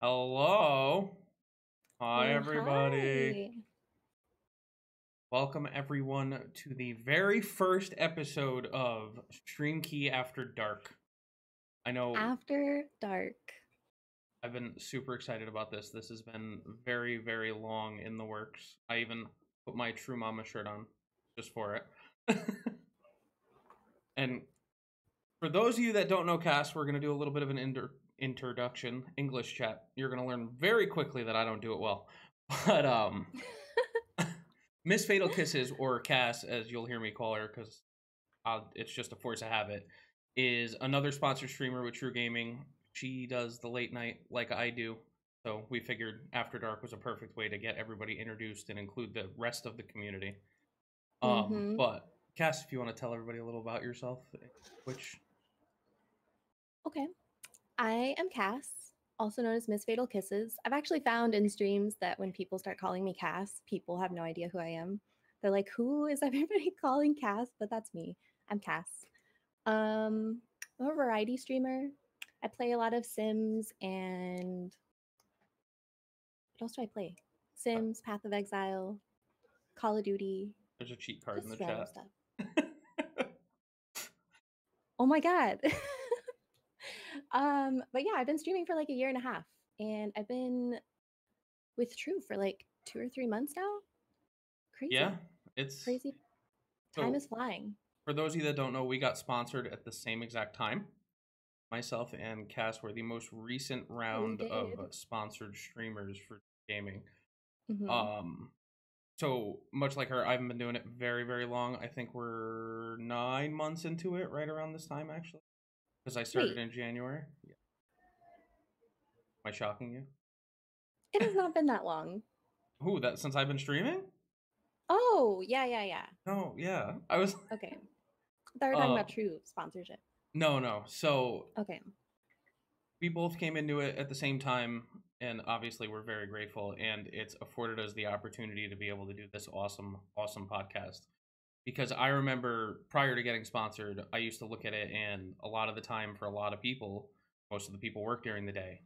Hello. Hi, Oh, everybody. hi. Welcome, everyone, to the very first episode of Stream Key After Dark. I know After dark. I've been super excited about this. This has been very, very long in the works. I even put my True Mama shirt on just for it. And for those of you that don't know Cass, we're going to do a little bit of an introduction, English chat. You're going to learn very quickly that I don't do it well. But, MissFatalKisses, or Cass, as you'll hear me call her, because it's just a force of habit, is another sponsored streamer with TRUgaming. She does the late night like I do, so we figured After Dark was a perfect way to get everybody introduced and include the rest of the community. Mm-hmm. But Cass, if you want to tell everybody a little about yourself, which Okay. I am Cass, also known as Miss Fatal Kisses. I've actually found in streams that when people start calling me Cass, people have no idea who I am. They're like, who is everybody calling Cass? But that's me. I'm Cass. I'm a variety streamer. I play a lot of Sims and what else do I play? Sims, Path of Exile, Call of Duty, there's a cheat card in the just random chat. stuff. Oh my god. But yeah, I've been streaming for like a year and a half, and I've been with True for like 2 or 3 months now. Yeah, Crazy, it's crazy. Time so. is flying. For those of you that don't know, we got sponsored at the same exact time. Myself and Cass were the most recent We round of did. sponsored streamers for gaming. Mm-hmm. Um, so much like her, I haven't been doing it very, very long. I think we're 9 months into it, right around this time, actually, because I started Wait, in January. Yeah. Am I shocking you? it has not been that long. Who that since I've been streaming? Oh, yeah. No, yeah, I was. Okay. I thought we were talking uh, about True sponsorship. no, no. So Okay. we both came into it at the same time, and obviously we're very grateful, and it's afforded us the opportunity to be able to do this awesome podcast. Because I remember prior to getting sponsored, I used to look at it, and a lot of the time for a lot of people, most of the people work during the day.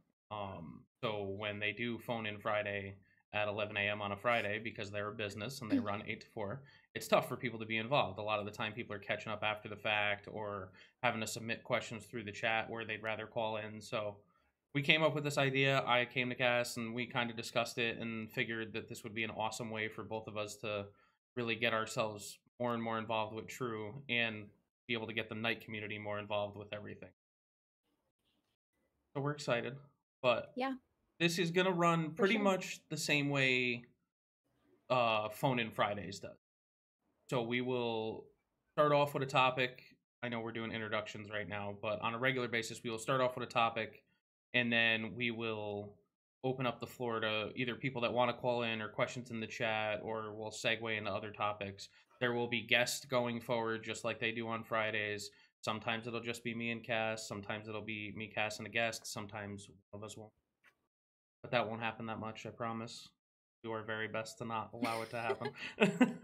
So when they do phone in Friday at 11 a.m. on a Friday because they're a business and they run 8 to 4, it's tough for people to be involved. A lot of the time people are catching up after the fact or having to submit questions through the chat where they'd rather call in. So we came up with this idea. I came to Cass and we kind of discussed it and figured that this would be an awesome way for both of us to really get ourselves more and more involved with True and be able to get the night community more involved with everything. So we're excited. But Yeah, this is gonna run for pretty sure. much the same way Phone in Fridays does. So we will start off with a topic. I know we're doing introductions right now, but on a regular basis, we will start off with a topic, and then we will open up the floor to either people that want to call in or questions in the chat, or we'll segue into other topics. There will be guests going forward, just like they do on Fridays. Sometimes it'll just be me and Cass. Sometimes it'll be me, Cass, and a guest. Sometimes one of us won't. But that won't happen that much, I promise. Do our very best to not allow it to happen.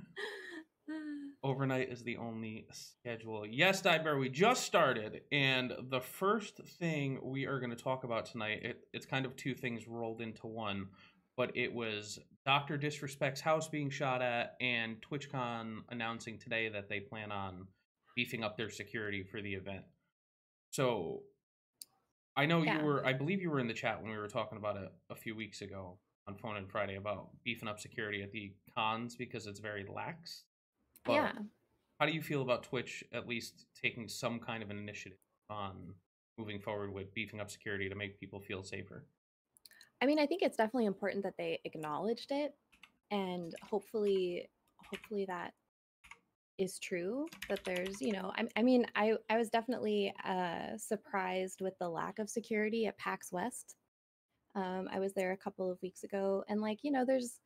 Overnight is the only schedule. Yes, Dibear, we just started, and the first thing we are going to talk about tonight, it's kind of two things rolled into one, but it was Dr. Disrespect's house being shot at and TwitchCon announcing today that they plan on beefing up their security for the event. So I know you Yeah. were, I believe you were in the chat when we were talking about it a few weeks ago on Phone and Friday about beefing up security at the cons because it's very lax. Yeah. But how do you feel about Twitch at least taking some kind of an initiative on moving forward with beefing up security to make people feel safer? I mean, I think it's definitely important that they acknowledged it, and hopefully that is true, that there's, I was definitely surprised with the lack of security at PAX West. I was there a couple of weeks ago, and there's,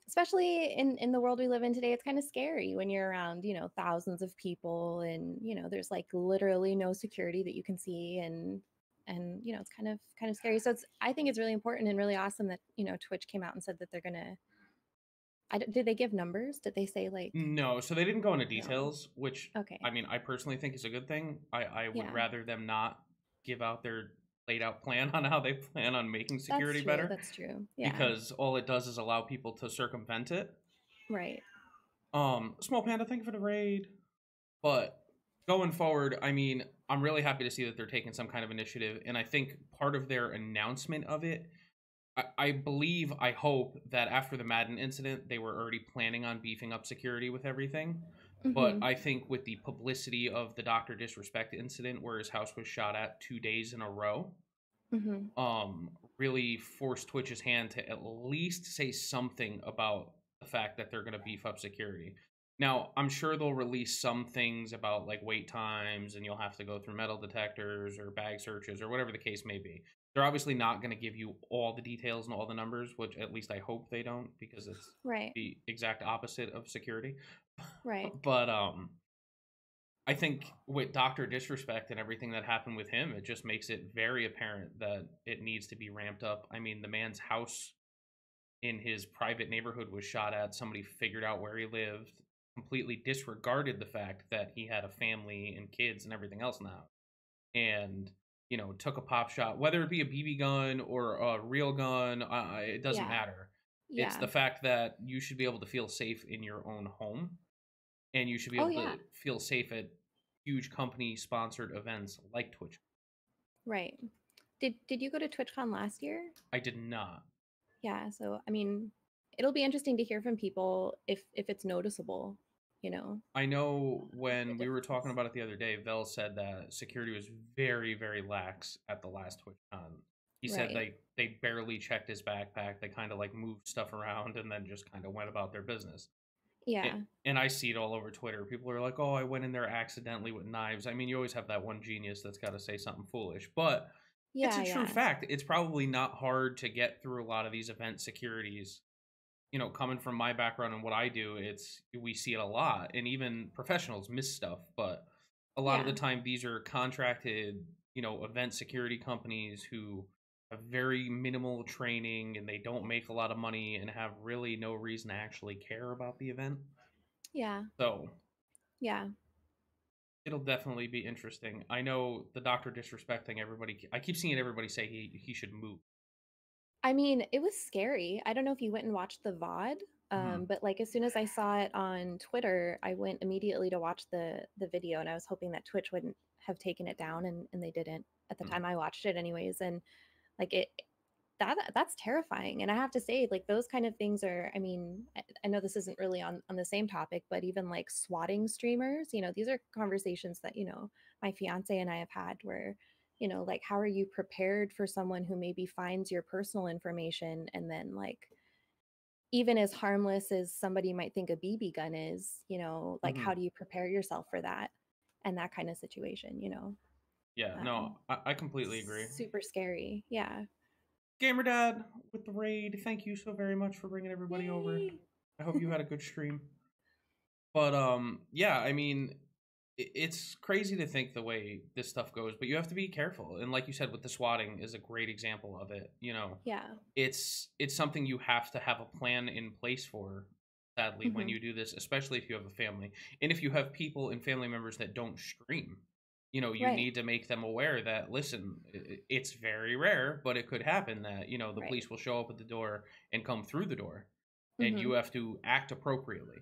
especially in the world we live in today, it's kind of scary when you're around, thousands of people, and there's like literally no security that you can see, and it's kind of scary. So I think it's really important and really awesome that Twitch came out and said that they're gonna. Did they give numbers? Did they say like No, so they didn't go into no? details, which Okay, I mean, I personally think is a good thing. I would yeah, rather them not give out their laid out plan on how they plan on making security better. That's true. Yeah. Because all it does is allow people to circumvent it. Right. Small Panda, thank you for the raid. But going forward, I mean, I'm really happy to see that they're taking some kind of initiative, and I think part of their announcement of it, I believe, I hope that after the Madden incident, they were already planning on beefing up security with everything. But I think with the publicity of the Dr. Disrespect incident, where his house was shot at 2 days in a row, really forced Twitch's hand to at least say something about the fact that they're going to beef up security. Now, I'm sure they'll release some things about like wait times, and you'll have to go through metal detectors or bag searches or whatever the case may be. They're obviously not going to give you all the details and all the numbers, which at least I hope they don't, because it's the exact opposite of security. Right. But I think with Dr. Disrespect and everything that happened with him, it just makes it very apparent that it needs to be ramped up. I mean, the man's house in his private neighborhood was shot at. Somebody figured out where he lived, completely disregarded the fact that he had a family and kids and everything else now. And, you know, took a pop shot, whether it be a BB gun or a real gun, it doesn't matter. It's the fact that you should be able to feel safe in your own home. And you should be able to feel safe at huge company-sponsored events like Twitch. Right. Did you go to TwitchCon last year? I did not. Yeah, so I mean, it'll be interesting to hear from people if it's noticeable, you know. I know when we were talking about it the other day, Vel said that security was very, very lax at the last TwitchCon. He said they barely checked his backpack. They kind of like moved stuff around and then just kind of went about their business. Yeah. And I see it all over Twitter. People are like, oh, I went in there accidentally with knives. I mean, you always have that one genius that's got to say something foolish. But it's a true fact. It's probably not hard to get through a lot of these event securities. You know, coming from my background and what I do, we see it a lot. And even professionals miss stuff. But a lot of the time, these are contracted, you know, event security companies who have very minimal training, and they don't make a lot of money and have really no reason to actually care about the event. Yeah. So yeah, it'll definitely be interesting. I know the Dr. Disrespecting everybody. I keep seeing everybody say he should move. I mean, it was scary. I don't know if you went and watched the VOD, but like as soon as I saw it on Twitter, I went immediately to watch the video, and I was hoping that Twitch wouldn't have taken it down, and they didn't at the time I watched it anyways. And like that's terrifying. And I have to say, like, those kind of things are, I mean, I know this isn't really on the same topic, but even like swatting streamers, you know, these are conversations that, you know, my fiance and I have had where, you know, like, how are you prepared for someone who maybe finds your personal information, and then like, even as harmless as somebody might think a BB gun is, you know, like, how do you prepare yourself for that and that kind of situation, you know? Yeah, no, I completely agree. Super scary. Yeah. Gamer Dad with the raid. Thank you so very much for bringing everybody over. I hope you had a good stream. But yeah, I mean, it's crazy to think the way this stuff goes, but you have to be careful. And like you said, with the swatting is a great example of it. You know, it's something you have to have a plan in place for. Sadly, when you do this, especially if you have a family, and if you have people and family members that don't stream, you know, you need to make them aware that, listen, it's very rare, but it could happen that, you know, the police will show up at the door and come through the door, and you have to act appropriately.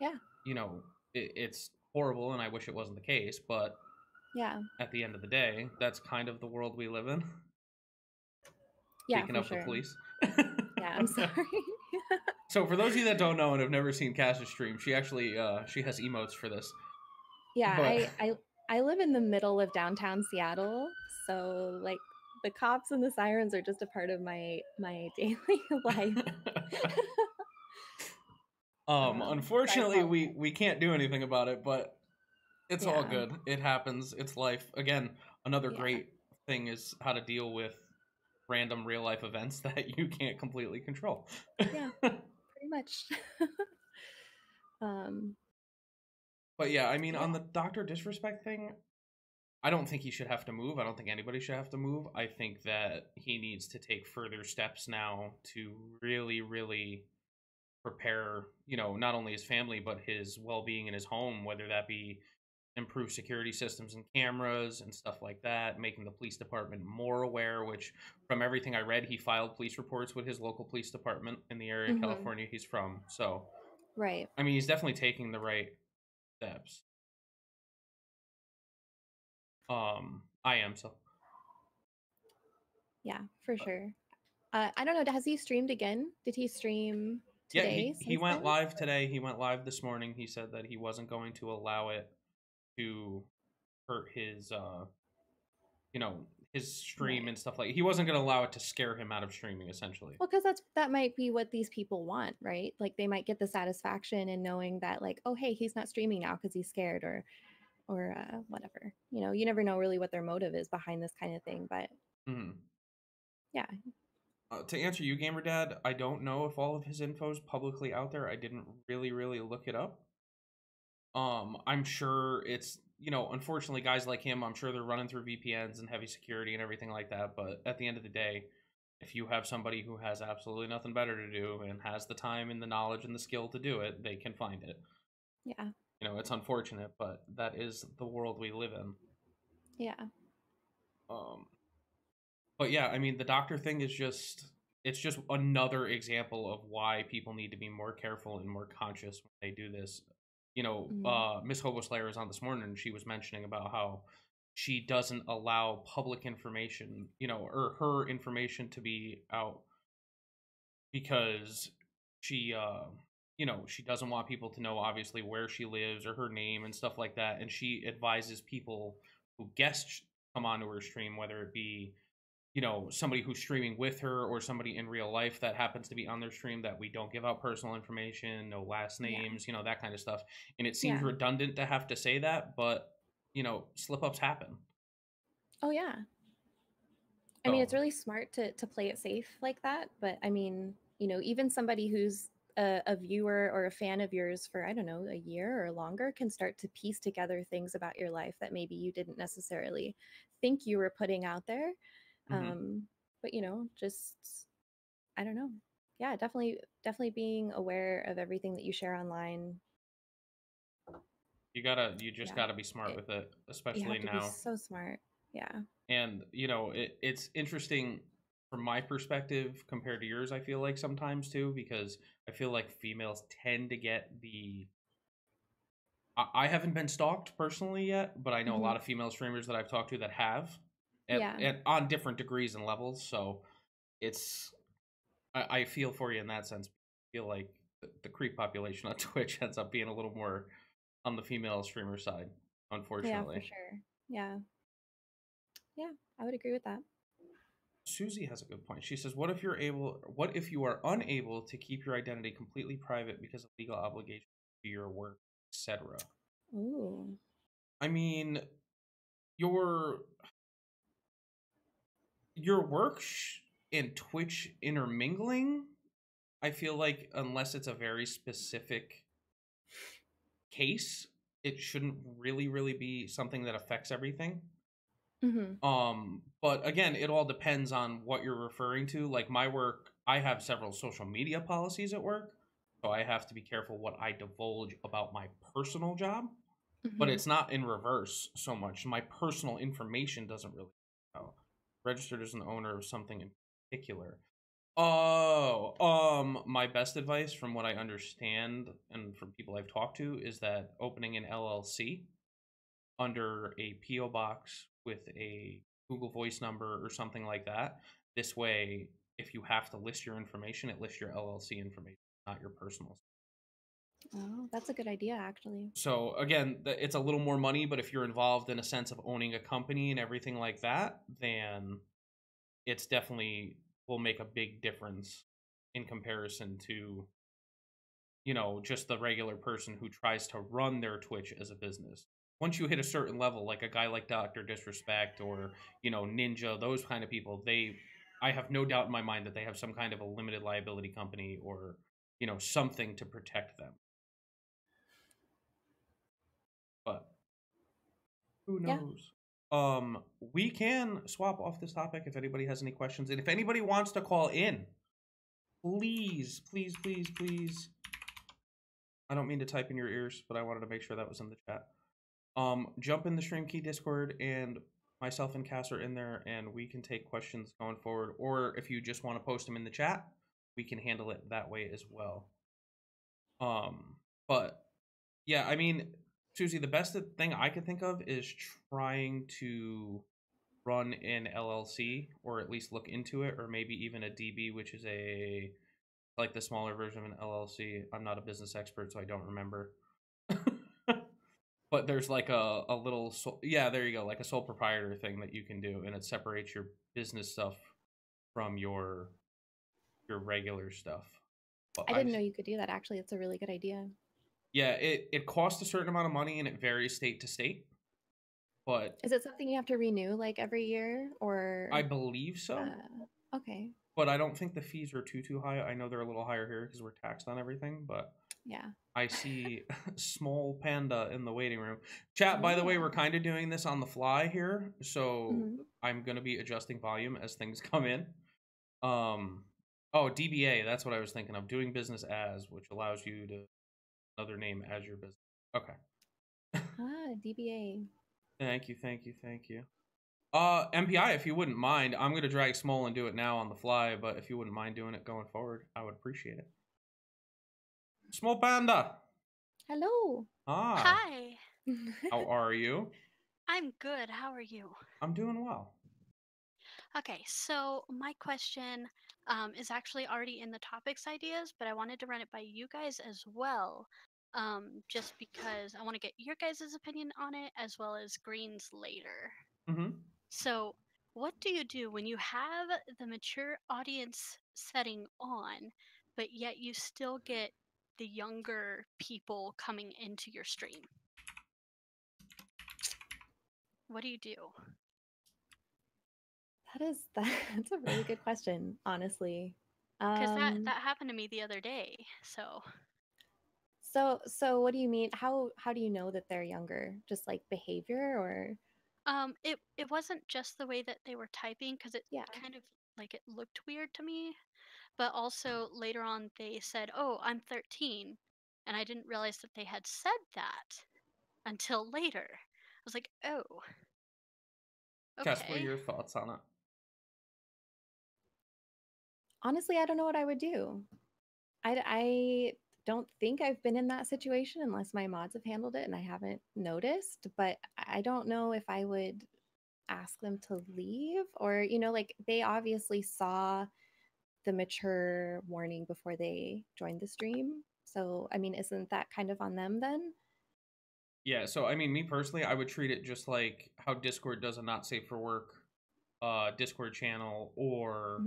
Yeah. You know, it's horrible, and I wish it wasn't the case, but at the end of the day, that's kind of the world we live in. Speaking of the police. Yeah, I'm sorry. So for those of you that don't know and have never seen Cass's stream, she actually she has emotes for this. Yeah, I live in the middle of downtown Seattle, so like the cops and the sirens are just a part of my daily life. Unfortunately, we can't do anything about it, but it's all good. It happens. It's life. Again, another great thing is how to deal with random real life events that you can't completely control. Yeah, pretty much. But yeah, I mean, on the Dr. Disrespect thing, I don't think he should have to move. I don't think anybody should have to move. I think that he needs to take further steps now to really, really prepare, you know, not only his family, but his well-being in his home, whether that be improve security systems and cameras and stuff like that, making the police department more aware, which from everything I read, he filed police reports with his local police department in the area of California he's from. So, Right. I mean, he's definitely taking the right steps. I am, so. Yeah, for sure. I don't know. Has he streamed again? Did he stream Yeah, today he since went then? live today. He went live this morning. He said that he wasn't going to allow it to hurt his you know, his stream Right. and stuff like. He wasn't going to allow it to scare him out of streaming, essentially. Well, because that might be what these people want, right? Like they might get the satisfaction in knowing that, like, oh, hey, he's not streaming now because he's scared or whatever. You know, you never know really what their motive is behind this kind of thing, but yeah. To answer you, Gamer Dad, I don't know if all of his info is publicly out there. I didn't really look it up. I'm sure it's, you know, unfortunately, guys like him, I'm sure they're running through VPNs and heavy security and everything like that. But at the end of the day, if you have somebody who has absolutely nothing better to do and has the time and the knowledge and the skill to do it, they can find it. Yeah. You know, it's unfortunate, but that is the world we live in. Yeah. But yeah, I mean, the doctor thing is it's just another example of why people need to be more careful and more conscious when they do this. You know, Miss Hoboslayer is on this morning and she was mentioning about how she doesn't allow public information, you know, or her information to be out because she you know, she doesn't want people to know obviously where she lives or her name and stuff like that, and she advises people who guests come onto her stream, whether it be, you know, somebody who's streaming with her or somebody in real life that happens to be on their stream, that we don't give out personal information, no last Yeah. names, you know, that kind of stuff. And it seems Yeah. redundant to have to say that, but, you know, slip ups happen. Oh yeah. I mean, So, it's really smart to play it safe like that. But I mean, you know, even somebody who's a viewer or a fan of yours for, I don't know, a year or longer can start to piece together things about your life that maybe you didn't necessarily think you were putting out there. mhm. But you know, just I don't know. Yeah, definitely being aware of everything that you share online. You just Yeah. gotta be smart It, with it, you especially have to be now. so smart. Yeah. And, you know, it's interesting from my perspective compared to yours, I feel like sometimes too, because I feel like females tend to get the. I haven't been stalked personally yet, but I know a Hmm. lot of female streamers that I've talked to that have, Yeah. at on different degrees and levels. So it's I feel for you in that sense. I feel like the creep population on Twitch ends up being a little more on the female streamer side, Yeah, for unfortunately. sure. Yeah. Yeah, I would agree with that. Susie has a good point. She says, What if you are unable to keep your identity completely private because of legal obligations to your work, etc.?" Ooh. I mean, your your work and Twitch intermingling, I feel like unless it's a very specific case, it shouldn't really be something that affects everything. Hmm. But again, it all depends on what you're referring to. Like my work, I have several social media policies at work, so I have to be careful what I divulge about my personal job. But Hmm. it's not in reverse so much. My personal information doesn't really registered as an owner of something in particular. Oh, my best advice from what I understand and from people I've talked to is that opening an LLC under a PO box with a Google Voice number or something like that. This way, if you have to list your information, it lists your LLC information, not your personal. Oh, that's a good idea, actually. So again, it's a little more money, but if you're involved in a sense of owning a company and everything like that, then it's definitely will make a big difference in comparison to, you know, just the regular person who tries to run their Twitch as a business. Once you hit a certain level, like a guy like Dr. Disrespect or, you know, Ninja, those kind of people, I have no doubt in my mind that they have some kind of a limited liability company or, you know, something to protect them. But who Yeah. knows? We can swap off this topic if anybody has any questions. And if anybody wants to call in, please. I don't mean to type in your ears, but I wanted to make sure that was in the chat. Jump in the Stream Key Discord, and myself and Cass are in there, and we can take questions going forward. Or if you just want to post them in the chat, we can handle it that way as well. But yeah, I mean, Susie, the best thing I could think of is trying to run an LLC, or at least look into it, or maybe even a DB, which is like the smaller version of an LLC. I'm not a business expert, so I don't remember. But there's like a little yeah, there you go, like a sole proprietor thing that you can do, and it separates your business stuff from your regular stuff. But I didn't know you could do that. Actually, it's a really good idea. Yeah, it costs a certain amount of money, and it varies state to state. But is it something you have to renew like every year, or? I believe so. Okay. But I don't think the fees are too high. I know they're a little higher here because we're taxed on everything, but yeah. I see Small Panda in the waiting room. Chat, by the way, we're kind of doing this on the fly here, so I'm going to be adjusting volume as things come in. Oh, DBA, that's what I was thinking of. Doing business as, which allows you to another name as your business. Okay. DBA. Thank you. MPI, if you wouldn't mind, I'm going to drag Small and do it now on the fly, but if you wouldn't mind doing it going forward, I would appreciate it. Small Panda. Hello. Hi. How are you? I'm good. How are you? I'm doing well. Okay, so my question is actually already in the topics ideas, but I wanted to run it by you guys as well, just because I want to get your guys' opinion on it as well as Green's later. So what do you do when you have the mature audience setting on, but yet you still get the younger people coming into your stream? What do you do? That's a really good question, honestly. Because that happened to me the other day. So what do you mean? How do you know that they're younger? Just like behavior, or? It wasn't just the way that they were typing, because it kind of like it looked weird to me, but also later on they said, "Oh, I'm 13," and I didn't realize that they had said that until later. I was like, "Oh, okay." Cass, what are your thoughts on it? Honestly, I don't know what I would do. I don't think I've been in that situation unless my mods have handled it and I haven't noticed, but I don't know if I would ask them to leave, or, like, they obviously saw the mature warning before they joined the stream. So, I mean, isn't that kind of on them then? Yeah, so I mean, me personally, I would treat it just like how Discord does a not safe for work Discord channel, or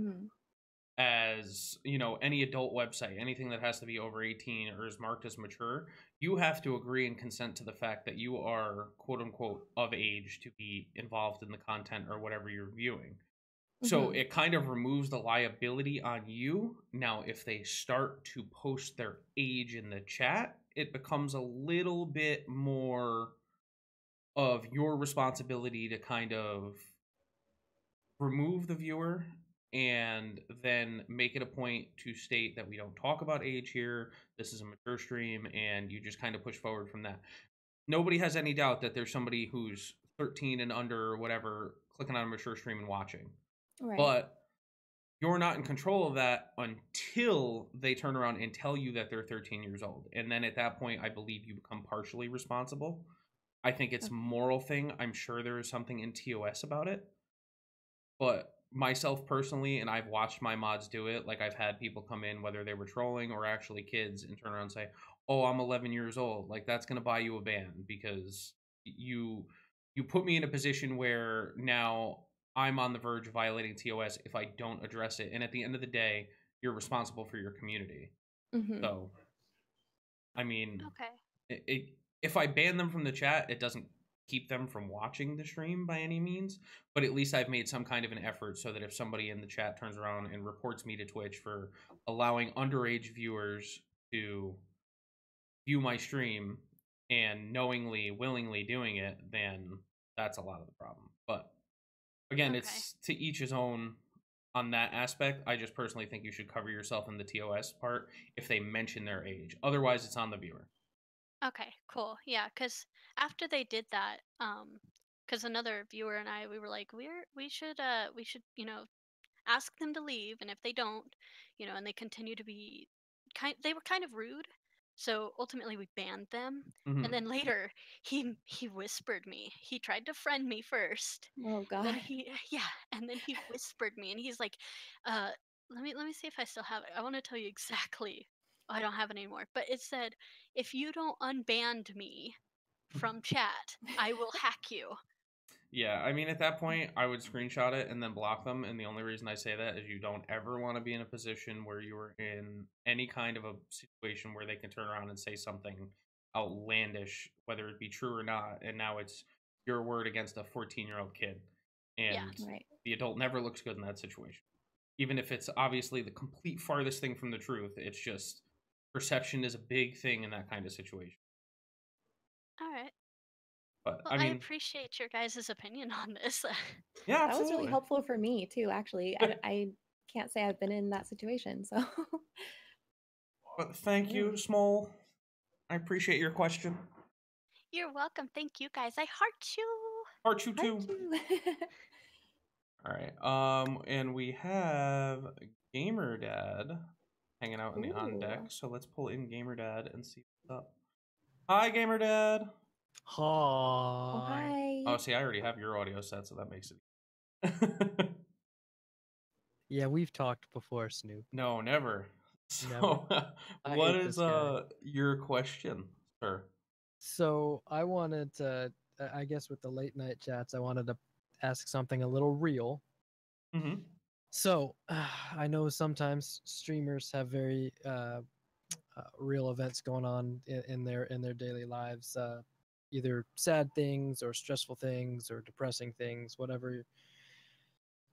as, any adult website, anything that has to be over 18 or is marked as mature, you have to agree and consent to the fact that you are quote unquote of age to be involved in the content or whatever you're viewing. So it kind of removes the liability on you. Now, if they start to post their age in the chat, it becomes a little bit more of your responsibility to kind of remove the viewer and then make it a point to state that we don't talk about age here. This is a mature stream, and you just kind of push forward from that. Nobody has any doubt that there's somebody who's 13 and under or whatever clicking on a mature stream and watching. Right. But you're not in control of that until they turn around and tell you that they're 13 years old. And then at that point, I believe you become partially responsible. I think it's a moral thing. I'm sure there is something in TOS about it. But myself personally, and I've watched my mods do it, like I've had people come in, whether they were trolling or actually kids, and turn around and say, "Oh, I'm 11 years old." Like, that's going to buy you a ban, because you put me in a position where now I'm on the verge of violating TOS if I don't address it. And at the end of the day, you're responsible for your community. So, I mean, if I ban them from the chat, it doesn't keep them from watching the stream by any means, but at least I've made some kind of an effort so that if somebody in the chat turns around and reports me to Twitch for allowing underage viewers to view my stream and knowingly, willingly doing it, then that's a lot of the problem. But again, it's to each his own on that aspect. I just personally think you should cover yourself in the TOS part if they mention their age. Otherwise, it's on the viewer. Okay, cool. Yeah, because after they did that, because another viewer and I, we were like, we should, ask them to leave, and if they don't, and they continue to be they were kind of rude. So ultimately, we banned them. And Hmm. then later, he whispered me. He tried to friend me first, Oh and then God. yeah, and then he whispered me, and he's like, uh, let me see if I still have it. I want to tell you exactly. I don't have it anymore, but it said, if you don't unband me from chat, I will hack you. Yeah, I mean, at that point, I would screenshot it and then block them. And the only reason I say that is you don't ever want to be in a position where you are in any kind of a situation where they can turn around and say something outlandish, whether it be true or not. And now it's your word against a 14-year-old kid. Yeah. And Right. the adult never looks good in that situation. Even if it's obviously the complete farthest thing from the truth, it's just perception is a big thing in that kind of situation. All right. But Well, I I mean, appreciate your guys' opinion on this. yeah, That was really absolutely. helpful for me too, actually. I can't say I've been in that situation, so But thank yeah. you, Small. I appreciate your question. You're welcome. Thank you guys. I heart you. Part you Part too. two. All right. And we have Gamer Dad hanging out in the on deck. Ooh. So let's pull in Gamer Dad and see what's up. Hi, Gamer Dad. Oh, Hi. Oh, hi. see, I already have your audio set, so that makes it. Yeah, we've talked before, Snoop. No, never. Never. So, I what hate is this guy. your question, sir? So I wanted to, I guess with the late night chats, I wanted to ask something a little real. Mm-hmm. So I know sometimes streamers have very real events going on in their daily lives, either sad things or stressful things or depressing things, whatever.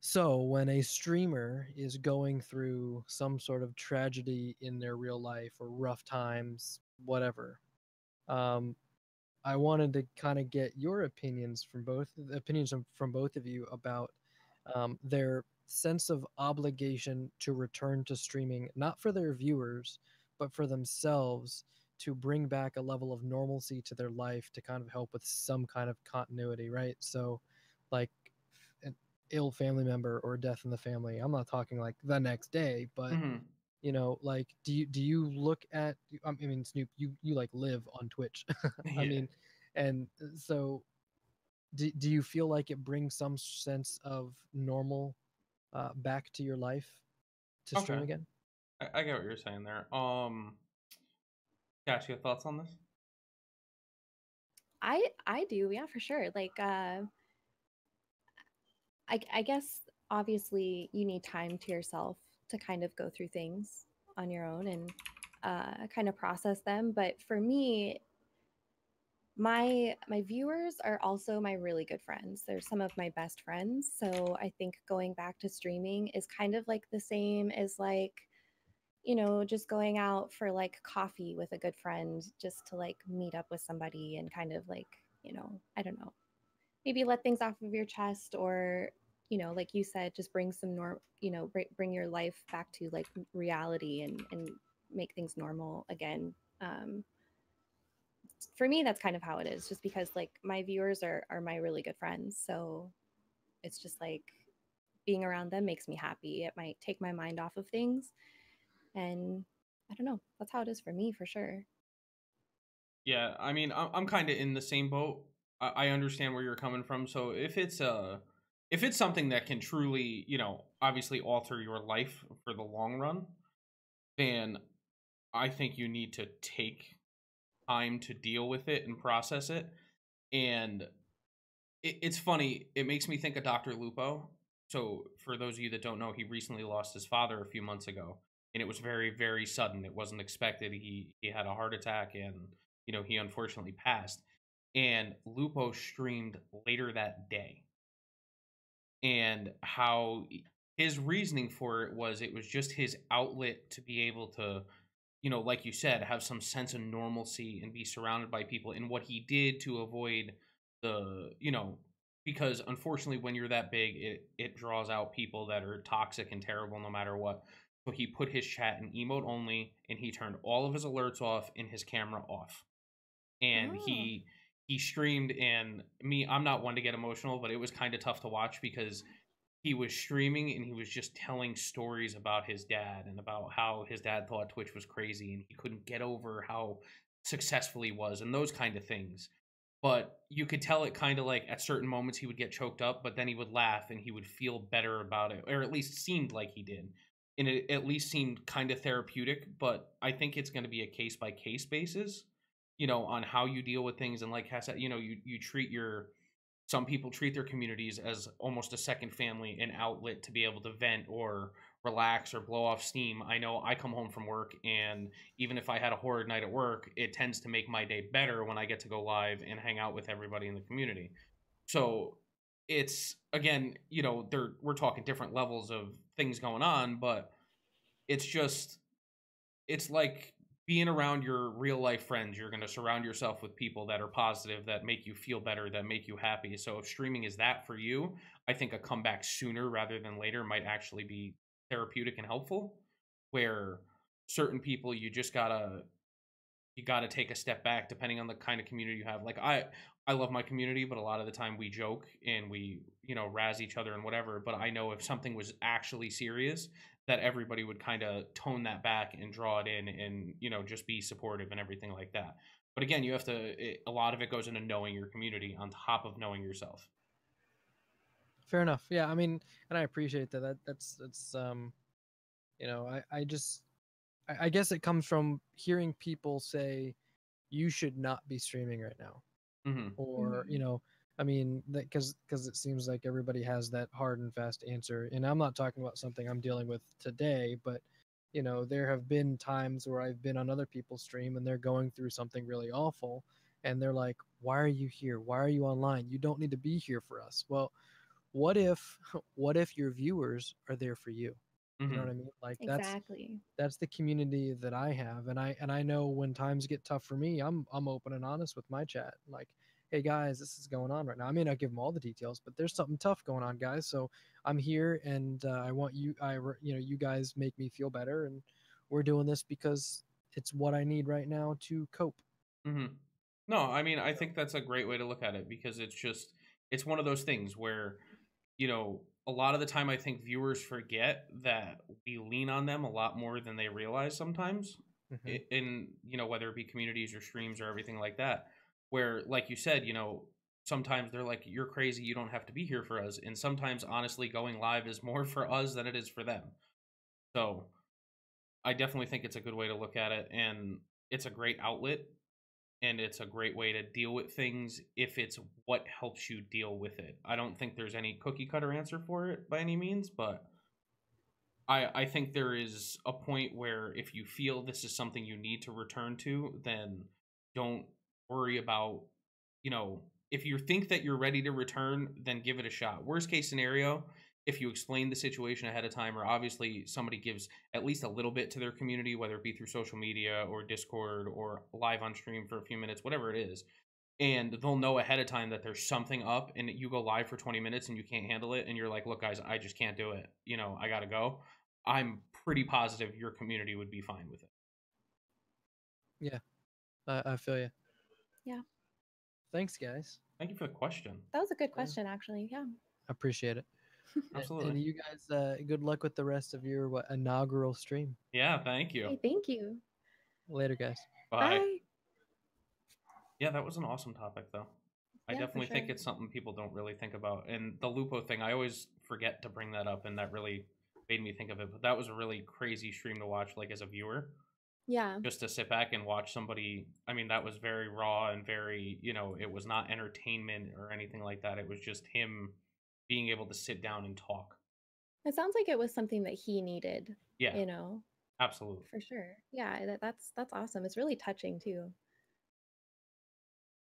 So, when a streamer is going through some sort of tragedy in their real life or rough times, whatever, um, I wanted to kind of get your opinions from both of you about their sense of obligation to return to streaming, not for their viewers, but for themselves to bring back a level of normalcy to their life to kind of help with some kind of continuity, right? So, like an ill family member or death in the family. I'm not talking like the next day, but Mm-hmm. like do you look at, I mean, Snoop, you like live on Twitch. I Yeah. mean, and so do you feel like it brings some sense of normal back to your life to Okay. stream again? I get what you're saying there. Cash, you have thoughts on this? I do, yeah, for sure. Like I guess obviously you need time to yourself to kind of go through things on your own and kind of process them. But for me, my viewers are also my really good friends. They're some of my best friends. So I think going back to streaming is kind of like the same as like, just going out for like coffee with a good friend just to like meet up with somebody and kind of like, I don't know, maybe let things off of your chest or, like you said, just bring some bring your life back to like reality and make things normal again. For me, that's kind of how it is, just because like my viewers are my really good friends. So it's just like being around them makes me happy. It might take my mind off of things. And I don't know. That's how it is for me, for sure. Yeah, I mean, I'm kind of in the same boat. I understand where you're coming from. So if it's something that can truly, obviously alter your life for the long run, then I think you need to take time to deal with it and process it. And it's funny. It makes me think of Dr. Lupo. So for those of you that don't know, he recently lost his father a few months ago, and it was very, very sudden. It wasn't expected. He had a heart attack, and he unfortunately passed. And Lupo streamed later that day, and how his reasoning for it was just his outlet to be able to, like you said, have some sense of normalcy and be surrounded by people, and what he did to avoid the, because unfortunately when you're that big, it draws out people that are toxic and terrible no matter what. So he put his chat in emote only, and he turned all of his alerts off and his camera off. and Oh. he streamed, and I'm not one to get emotional, but it was kind of tough to watch because he was streaming and he was just telling stories about his dad and about how his dad thought Twitch was crazy and he couldn't get over how successful he was and those kind of things. But you could tell it kind of like at certain moments he would get choked up, but then he would laugh and he would feel better about it, or at least seemed like he did. And it at least seemed kind of therapeutic, but I think it's going to be a case by case basis, on how you deal with things. And like Hassa, you treat some people treat their communities as almost a second family, an outlet to be able to vent or relax or blow off steam. I know I come home from work, and even if I had a horrid night at work, it tends to make my day better when I get to go live and hang out with everybody in the community. So it's, again, we're talking different levels of things going on, but it's just, it's like being around your real life friends. You're going to surround yourself with people that are positive, that make you feel better, that make you happy. So if streaming is that for you, I think a comeback sooner rather than later might actually be therapeutic and helpful. Where certain people, you gotta take a step back depending on the kind of community you have. Like I love my community, but a lot of the time we joke and we, razz each other and whatever. But I know if something was actually serious, that everybody would kind of tone that back and draw it in and, just be supportive and everything like that. But again, you have a lot of it goes into knowing your community on top of knowing yourself. Fair enough. Yeah, I mean, and I appreciate that. That's I guess it comes from hearing people say you should not be streaming right now, or I mean, because it seems like everybody has that hard and fast answer, and I'm not talking about something I'm dealing with today, but there have been times where I've been on other people's stream and they're going through something really awful, and they're like, "Why are you here? Why are you online? You don't need to be here for us." Well, what if your viewers are there for you? You know what I mean? Like Exactly. that's the community that I have, and I know when times get tough for me, I'm open and honest with my chat. Like, hey guys, this is going on right now. I may not give them all the details, but there's something tough going on, guys. So I'm here, and I want you guys make me feel better, and we're doing this because it's what I need right now to cope. No, I mean, I think that's a great way to look at it because it's one of those things where, a lot of the time I think viewers forget that we lean on them a lot more than they realize sometimes. In, whether it be communities or streams or everything like that, where, like you said, sometimes they're like, you're crazy, you don't have to be here for us. And sometimes, honestly, going live is more for us than it is for them. So I definitely think it's a good way to look at it, and it's a great outlet, and it's a great way to deal with things if it's what helps you deal with it. I don't think there's any cookie cutter answer for it by any means, but I think there is a point where if you feel this is something you need to return to, then don't worry about, if you think that you're ready to return, then give it a shot. Worst case scenario, if you explain the situation ahead of time, or obviously somebody gives at least a little bit to their community, whether it be through social media or Discord or live on stream for a few minutes, whatever it is, and they'll know ahead of time that there's something up, and you go live for 20 minutes and you can't handle it, and you're like, look guys, I just can't do it, I gotta go. I'm pretty positive your community would be fine with it. Yeah, I feel you. Yeah. Thanks, guys. Thank you for the question. That was a good question, actually. Yeah. I appreciate it. Absolutely. And you guys, good luck with the rest of your inaugural stream. Yeah, thank you. Hey, thank you. Later, guys. Bye. Bye. Yeah, that was an awesome topic, though. I Yeah, definitely for think sure. it's something people don't really think about. And the Lupo thing, I always forget to bring that up, and that really made me think of it. But that was a really crazy stream to watch, like, as a viewer. Yeah. Just to sit back and watch somebody, I mean, that was very raw and very, it was not entertainment or anything like that. It was just him being able to sit down and talk. It sounds like it was something that he needed. Yeah. You Absolutely. For sure. Yeah, that's awesome. It's really touching too.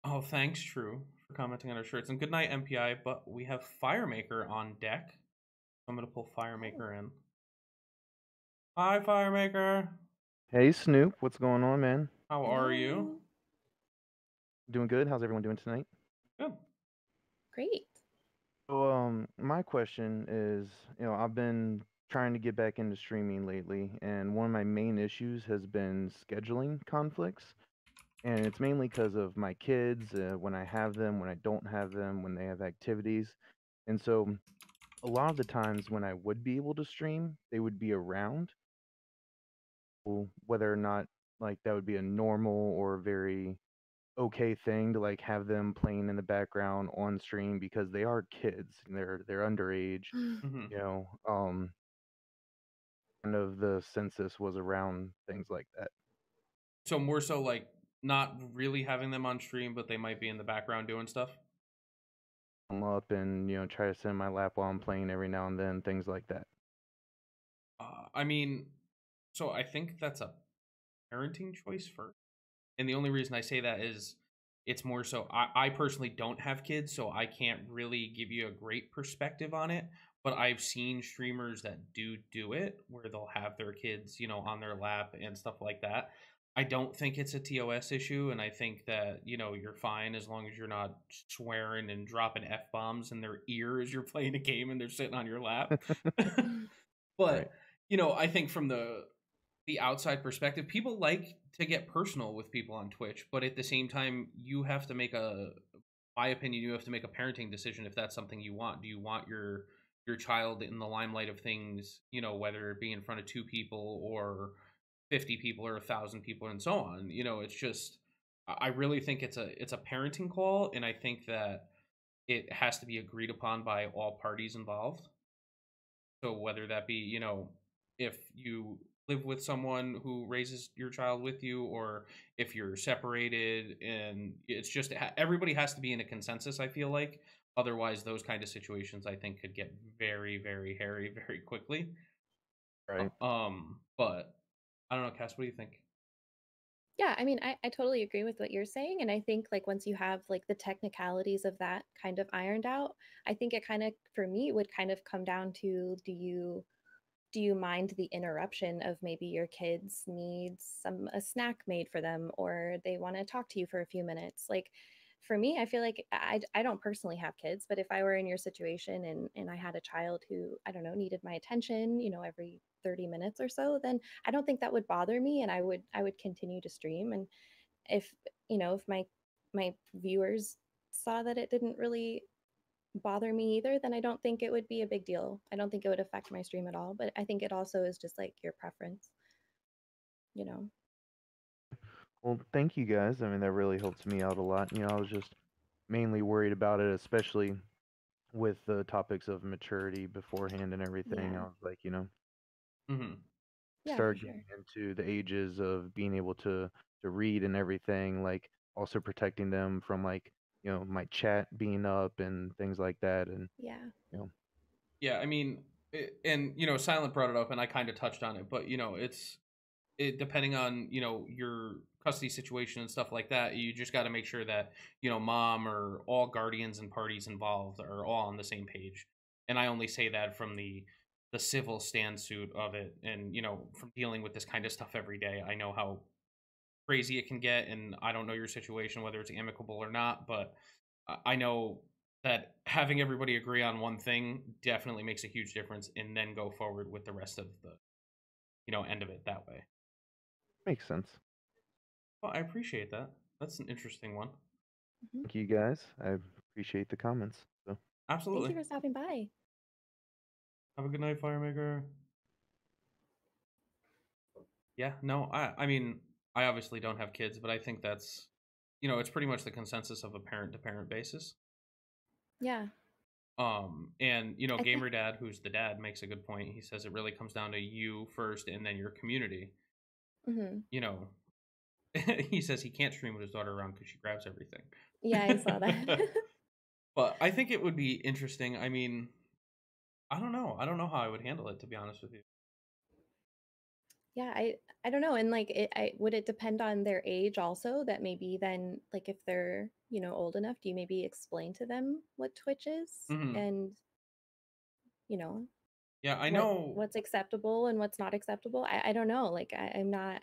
Oh, thanks, True, for commenting on our shirts. And good night, MPI. But we have Firemaker on deck. I'm going to pull Firemaker in. Hi, Firemaker. Hey, Snoop. What's going on, man? How are you? Doing good. How's everyone doing tonight? Good. Great. So, my question is, I've been trying to get back into streaming lately, and one of my main issues has been scheduling conflicts. and it's mainly because of my kids, when I have them, when I don't have them, when they have activities. And so a lot of the times when I would be able to stream, they would be around, whether or not like that would be a normal or very okay thing to like have them playing in the background on stream because they are kids and they're underage, Hmm. you know. Kind of the census was around things like that. So more so like not really having them on stream, but they might be in the background doing stuff. Come up and try to sit in my lap while I'm playing every now and then, things like that. I mean, so I think that's a parenting choice first. And the only reason I say that is it's more so I personally don't have kids, so I can't really give you a great perspective on it. But I've seen streamers that do it where they'll have their kids, on their lap and stuff like that. I don't think it's a TOS issue, and I think that, you're fine as long as you're not swearing and dropping F bombs in their ear as you're playing a game and they're sitting on your lap. Right. But, I think from the outside perspective, people like to get personal with people on Twitch, but at the same time, you have to make my opinion, you have to make a parenting decision if that's something you want. Do you want your child in the limelight of things, whether it be in front of 2 people or 50 people or 1,000 people and so on? It's just I really think it's a parenting call, and I think that it has to be agreed upon by all parties involved. So whether that be, if you live with someone who raises your child with you, or if you're separated, and it's just everybody has to be in a consensus, I feel like. Otherwise, those kind of situations I think could get very, very hairy very quickly. Right. But I don't know, Cass, what do you think? Yeah, I mean, I totally agree with what you're saying. And I think like once you have like the technicalities of that kind of ironed out, I think it kind of, for me, would kind of come down to do you mind the interruption of maybe your kids needs a snack made for them, or they want to talk to you for a few minutes? Like for me, I feel like I don't personally have kids, but if I were in your situation and I had a child who, I don't know, needed my attention, every 30 minutes or so, then I don't think that would bother me, and I would continue to stream. And if if my viewers saw that it didn't really bother me either, then I don't think it would be a big deal. I don't think it would affect my stream at all. But I think it also is just like your preference, you know? Well, thank you guys. I mean, that really helps me out a lot. I was just mainly worried about it, especially with the topics of maturity beforehand and everything. I Yeah. was like, Hmm. Yeah, for start sure. getting into the ages of being able to read and everything, like also protecting them from like, my chat being up and things like that. And, Yeah. you know, Yeah, I mean, and Silent brought it up, and I kind of touched on it, but it depending on your custody situation and stuff like that, you just got to make sure that mom or all guardians and parties involved are all on the same page. And I only say that from the civil stand suit of it, and from dealing with this kind of stuff every day, I know how crazy it can get. And I don't know your situation, whether it's amicable or not, but I know that having everybody agree on one thing definitely makes a huge difference, and then go forward with the rest of the end of it that way. makes sense. Well, I appreciate that. That's an interesting one. Mhm. Thank you guys. I appreciate the comments. So, Thank Absolutely. you for stopping by. Have a good night, Firemaker. Yeah, no, I mean, I obviously don't have kids, but I think that's, it's pretty much the consensus of a parent to parent basis. Yeah. And I think Gamer Dad, who's the dad, makes a good point. He says it really comes down to you first and then your community. mhm. You know, he says he can't stream with his daughter around because she grabs everything. Yeah, I saw that. But I think it would be interesting. I mean, I don't know. I don't know how I would handle it, to be honest with you. Yeah, I don't know. And like would it depend on their age also, that maybe then like if they're, old enough, do you maybe explain to them what Twitch is Hmm. and, you know, Yeah, I know. what's acceptable and what's not acceptable? I don't know. Like I'm not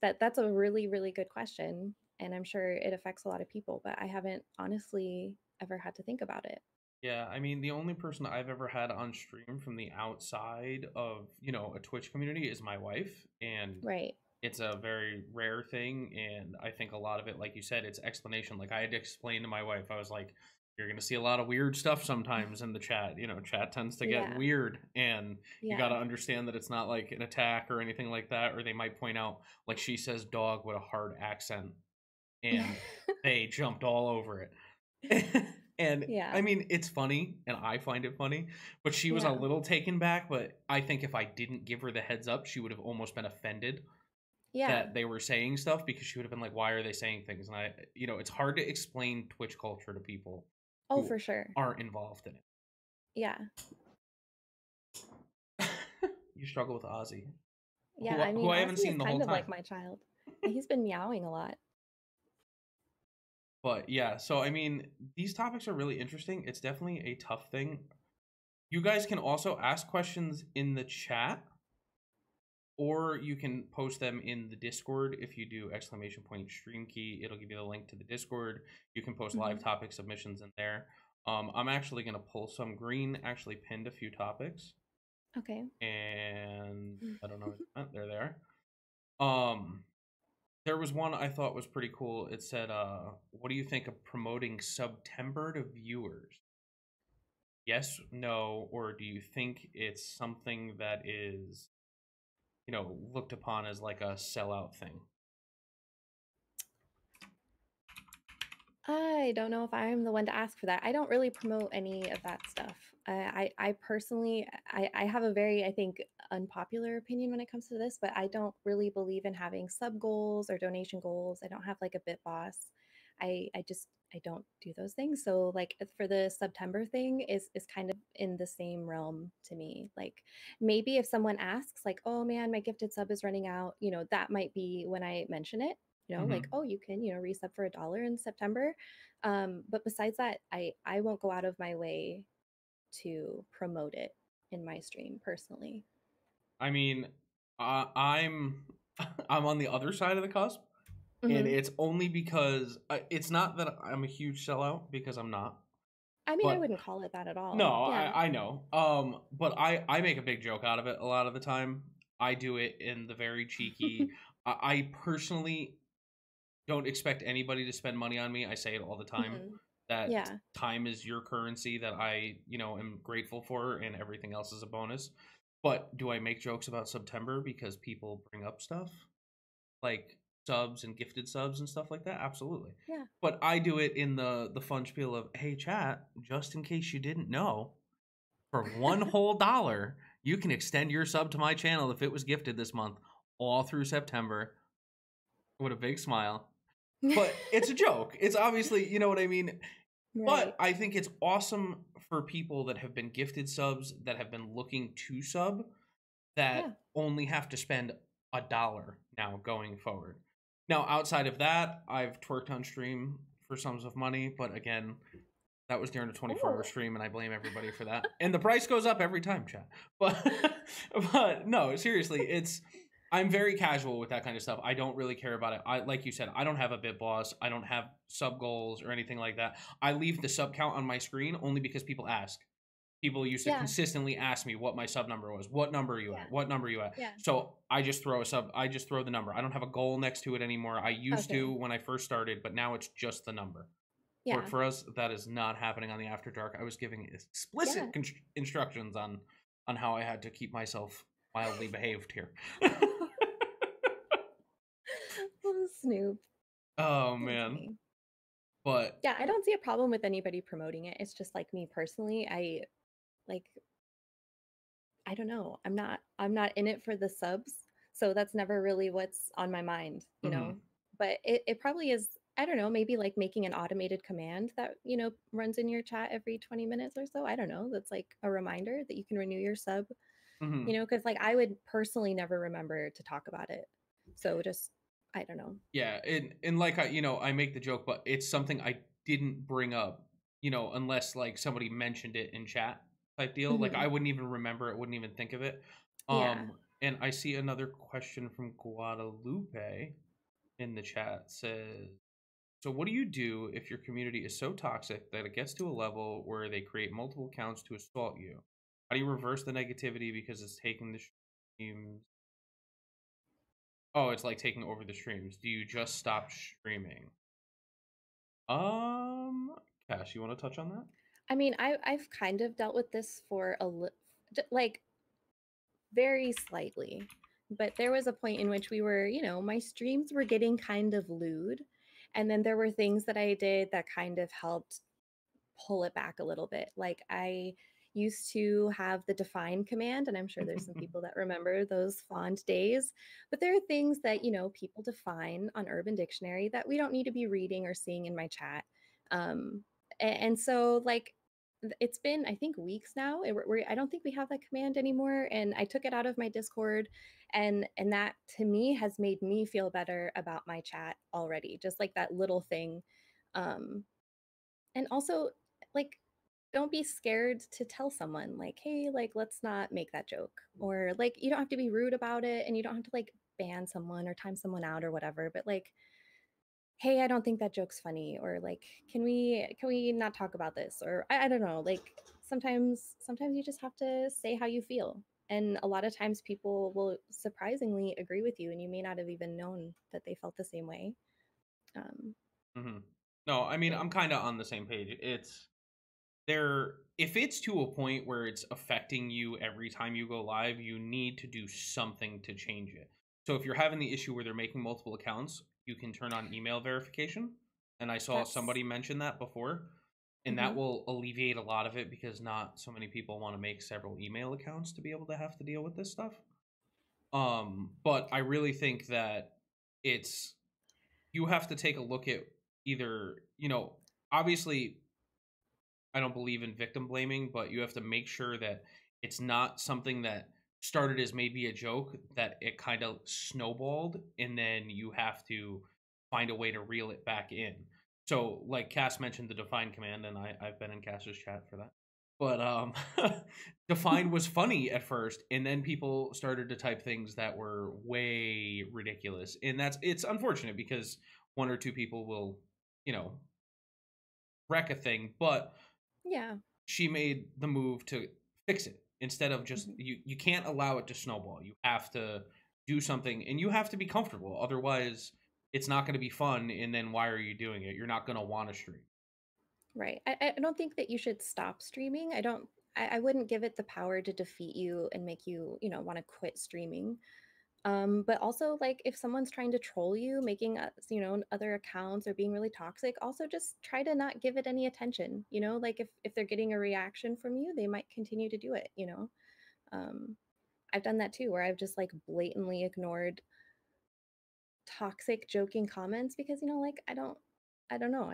that's a really, really good question. And I'm sure it affects a lot of people, but I haven't honestly ever had to think about it. Yeah, I mean, the only person I've ever had on stream from the outside of, a Twitch community is my wife. And Right. it's a very rare thing, and I think a lot of it, like you said, it's explanation. Like I had to explain to my wife, I was like, you're gonna see a lot of weird stuff sometimes in the chat. You know, chat tends to get Yeah. weird, and you got to Yeah. understand that it's not like an attack or anything like that. Or they might point out, like she says, dog with a hard accent, and they jumped all over it. And I Yeah. mean, it's funny, and I find it funny, but she was a Yeah. little taken back. But I think if I didn't give her the heads up, she would have almost been offended Yeah. that they were saying stuff, because she would have been like, why are they saying things? And it's hard to explain Twitch culture to people Oh, who for sure. aren't involved in Yeah. it. You struggle with Ozzy, Yeah. who I mean, I haven't Ozzy is seen the whole kind of time. like my child. He's been meowing a lot. But yeah, so I mean, these topics are really interesting. It's definitely a tough thing. You guys can also ask questions in the chat, or you can post them in the Discord. If you do !stream key, it'll give you the link to the Discord. You can post live topic submissions in there. I'm actually going to pull some. Green actually pinned a few topics. Okay. And I don't know where they went. There they are. There was one I thought was pretty cool. It said, what do you think of promoting September to viewers? Yes, no, or do you think it's something that is, looked upon as like a sellout thing? I don't know if I'm the one to ask for that. I don't really promote any of that stuff. I personally, I have a very, I think, unpopular opinion when it comes to this, but I don't really believe in having sub goals or donation goals. I don't have like a bit boss. I don't do those things. So like for the September thing is kind of in the same realm to me. Like maybe if someone asks like, oh man, my gifted sub is running out, that might be when I mention it. Like, oh, you can, resub for $1 in September. But besides that, I won't go out of my way to promote it in my stream personally. I mean, I'm I'm on the other side of the cusp, and it's only because it's not that I'm a huge sellout, because I'm not. I mean, I But wouldn't call it that at all. no, Yeah. I know. But I make a big joke out of it a lot of the time. I do it in the very cheeky. I personally don't expect anybody to spend money on me. I say it all the time. That Yeah. time is your currency that I, am grateful for, and everything else is a bonus. But do I make jokes about September because people bring up stuff like subs and gifted subs and stuff like that? Absolutely. Yeah. But I do it in the fun spiel of, hey chat, just in case you didn't know, for one whole dollar, you can extend your sub to my channel if it was gifted this month, all through September, with a big smile. But it's a joke. It's obviously, you know what I mean? Right. But I think it's awesome for people that have been gifted subs, that have been looking to sub, that only have to spend $1 now going forward. Now, outside of that, I've twerked on stream for sums of money, but again, that was during a 24-hour stream, and I blame everybody for that. And the price goes up every time, chat. But no, seriously, I'm very casual with that kind of stuff. I don't really care about it. Like you said, I don't have a bit boss. I don't have sub goals or anything like that. I leave the sub count on my screen only because people ask. People used to consistently ask me what my sub number was. What number are you at? What number are you at? Yeah. So I just throw the number. I don't have a goal next to it anymore. I used to when I first started, but now it's just the number. Yeah. Work for us. That is not happening on the After Dark. I was giving explicit instructions on how I had to keep myself mildly behaved here. Oh, Snoop. Oh man. But yeah, I don't see a problem with anybody promoting it. It's just like me personally, I don't know. I'm not in it for the subs, so that's never really what's on my mind, you know. But it probably is, I don't know, maybe like making an automated command that, runs in your chat every 20 minutes or so. I don't know. That's like a reminder that you can renew your sub. Because like I would personally never remember to talk about it. So just, I don't know. Yeah, and like I make the joke, but it's something I didn't bring up, unless like somebody mentioned it in chat type deal. Like I wouldn't even remember it, wouldn't even think of it. And I see another question from Guadalupe in the chat. Says, so what do you do if your community is so toxic that it gets to a level where they create multiple accounts to assault you? How do you reverse the negativity because it's taking the streams? Oh, it's like taking over the streams. Do you just stop streaming? Cash, you want to touch on that? I mean, I've kind of dealt with this for like very slightly, but there was a point in which we were, my streams were getting kind of lewd, and then there were things that I did that kind of helped pull it back a little bit. Like I used to have the define command, and I'm sure there's some people that remember those fond days, but there are things that, people define on Urban Dictionary that we don't need to be reading or seeing in my chat. And so like it's been, I think, weeks now. I don't think we have that command anymore, and I took it out of my Discord, and that to me has made me feel better about my chat already. Just like that little thing. Um, and also, like, don't be scared to tell someone, like, hey, like, let's not make that joke. Or, like, you don't have to be rude about it, and you don't have to, like, ban someone or time someone out or whatever. But, like, hey, I don't think that joke's funny. Or, like, can we not talk about this? Or, I don't know. Like, sometimes you just have to say how you feel. And a lot of times people will surprisingly agree with you, and you may not have even known that they felt the same way. Mm-hmm. No, I mean, Yeah. I'm kind of on the same page. It's there. If it's to a point where it's affecting you every time you go live, you need to do something to change it. So if you're having the issue where they're making multiple accounts, you can turn on email verification. And I saw That's somebody mention that before, and that mhm. will alleviate a lot of it because not so many people want to make several email accounts to be able to have to deal with this stuff. But I really think that it's you have to take a look at either, obviously I don't believe in victim blaming, but you have to make sure that it's not something that started as maybe a joke, that it kind of snowballed, and then you have to find a way to reel it back in. So, like Cass mentioned the define command, and I've been in Cass's chat for that. But define was funny at first, and then people started to type things that were way ridiculous. And it's unfortunate because one or two people will, you know, wreck a thing, but Yeah. she made the move to fix it instead of just Mhm. you can't allow it to snowball. You have to do something, and you have to be comfortable, otherwise it's not going to be fun, and then why are you doing it? You're not going to want to stream. Right. I don't think that you should stop streaming. I wouldn't give it the power to defeat you and make you, want to quit streaming. But also, like, if someone's trying to troll you, making other accounts or being really toxic, also just try to not give it any attention. Like if they're getting a reaction from you, they might continue to do it. Um, I've done that too, where I've just like blatantly ignored toxic joking comments because like I don't know,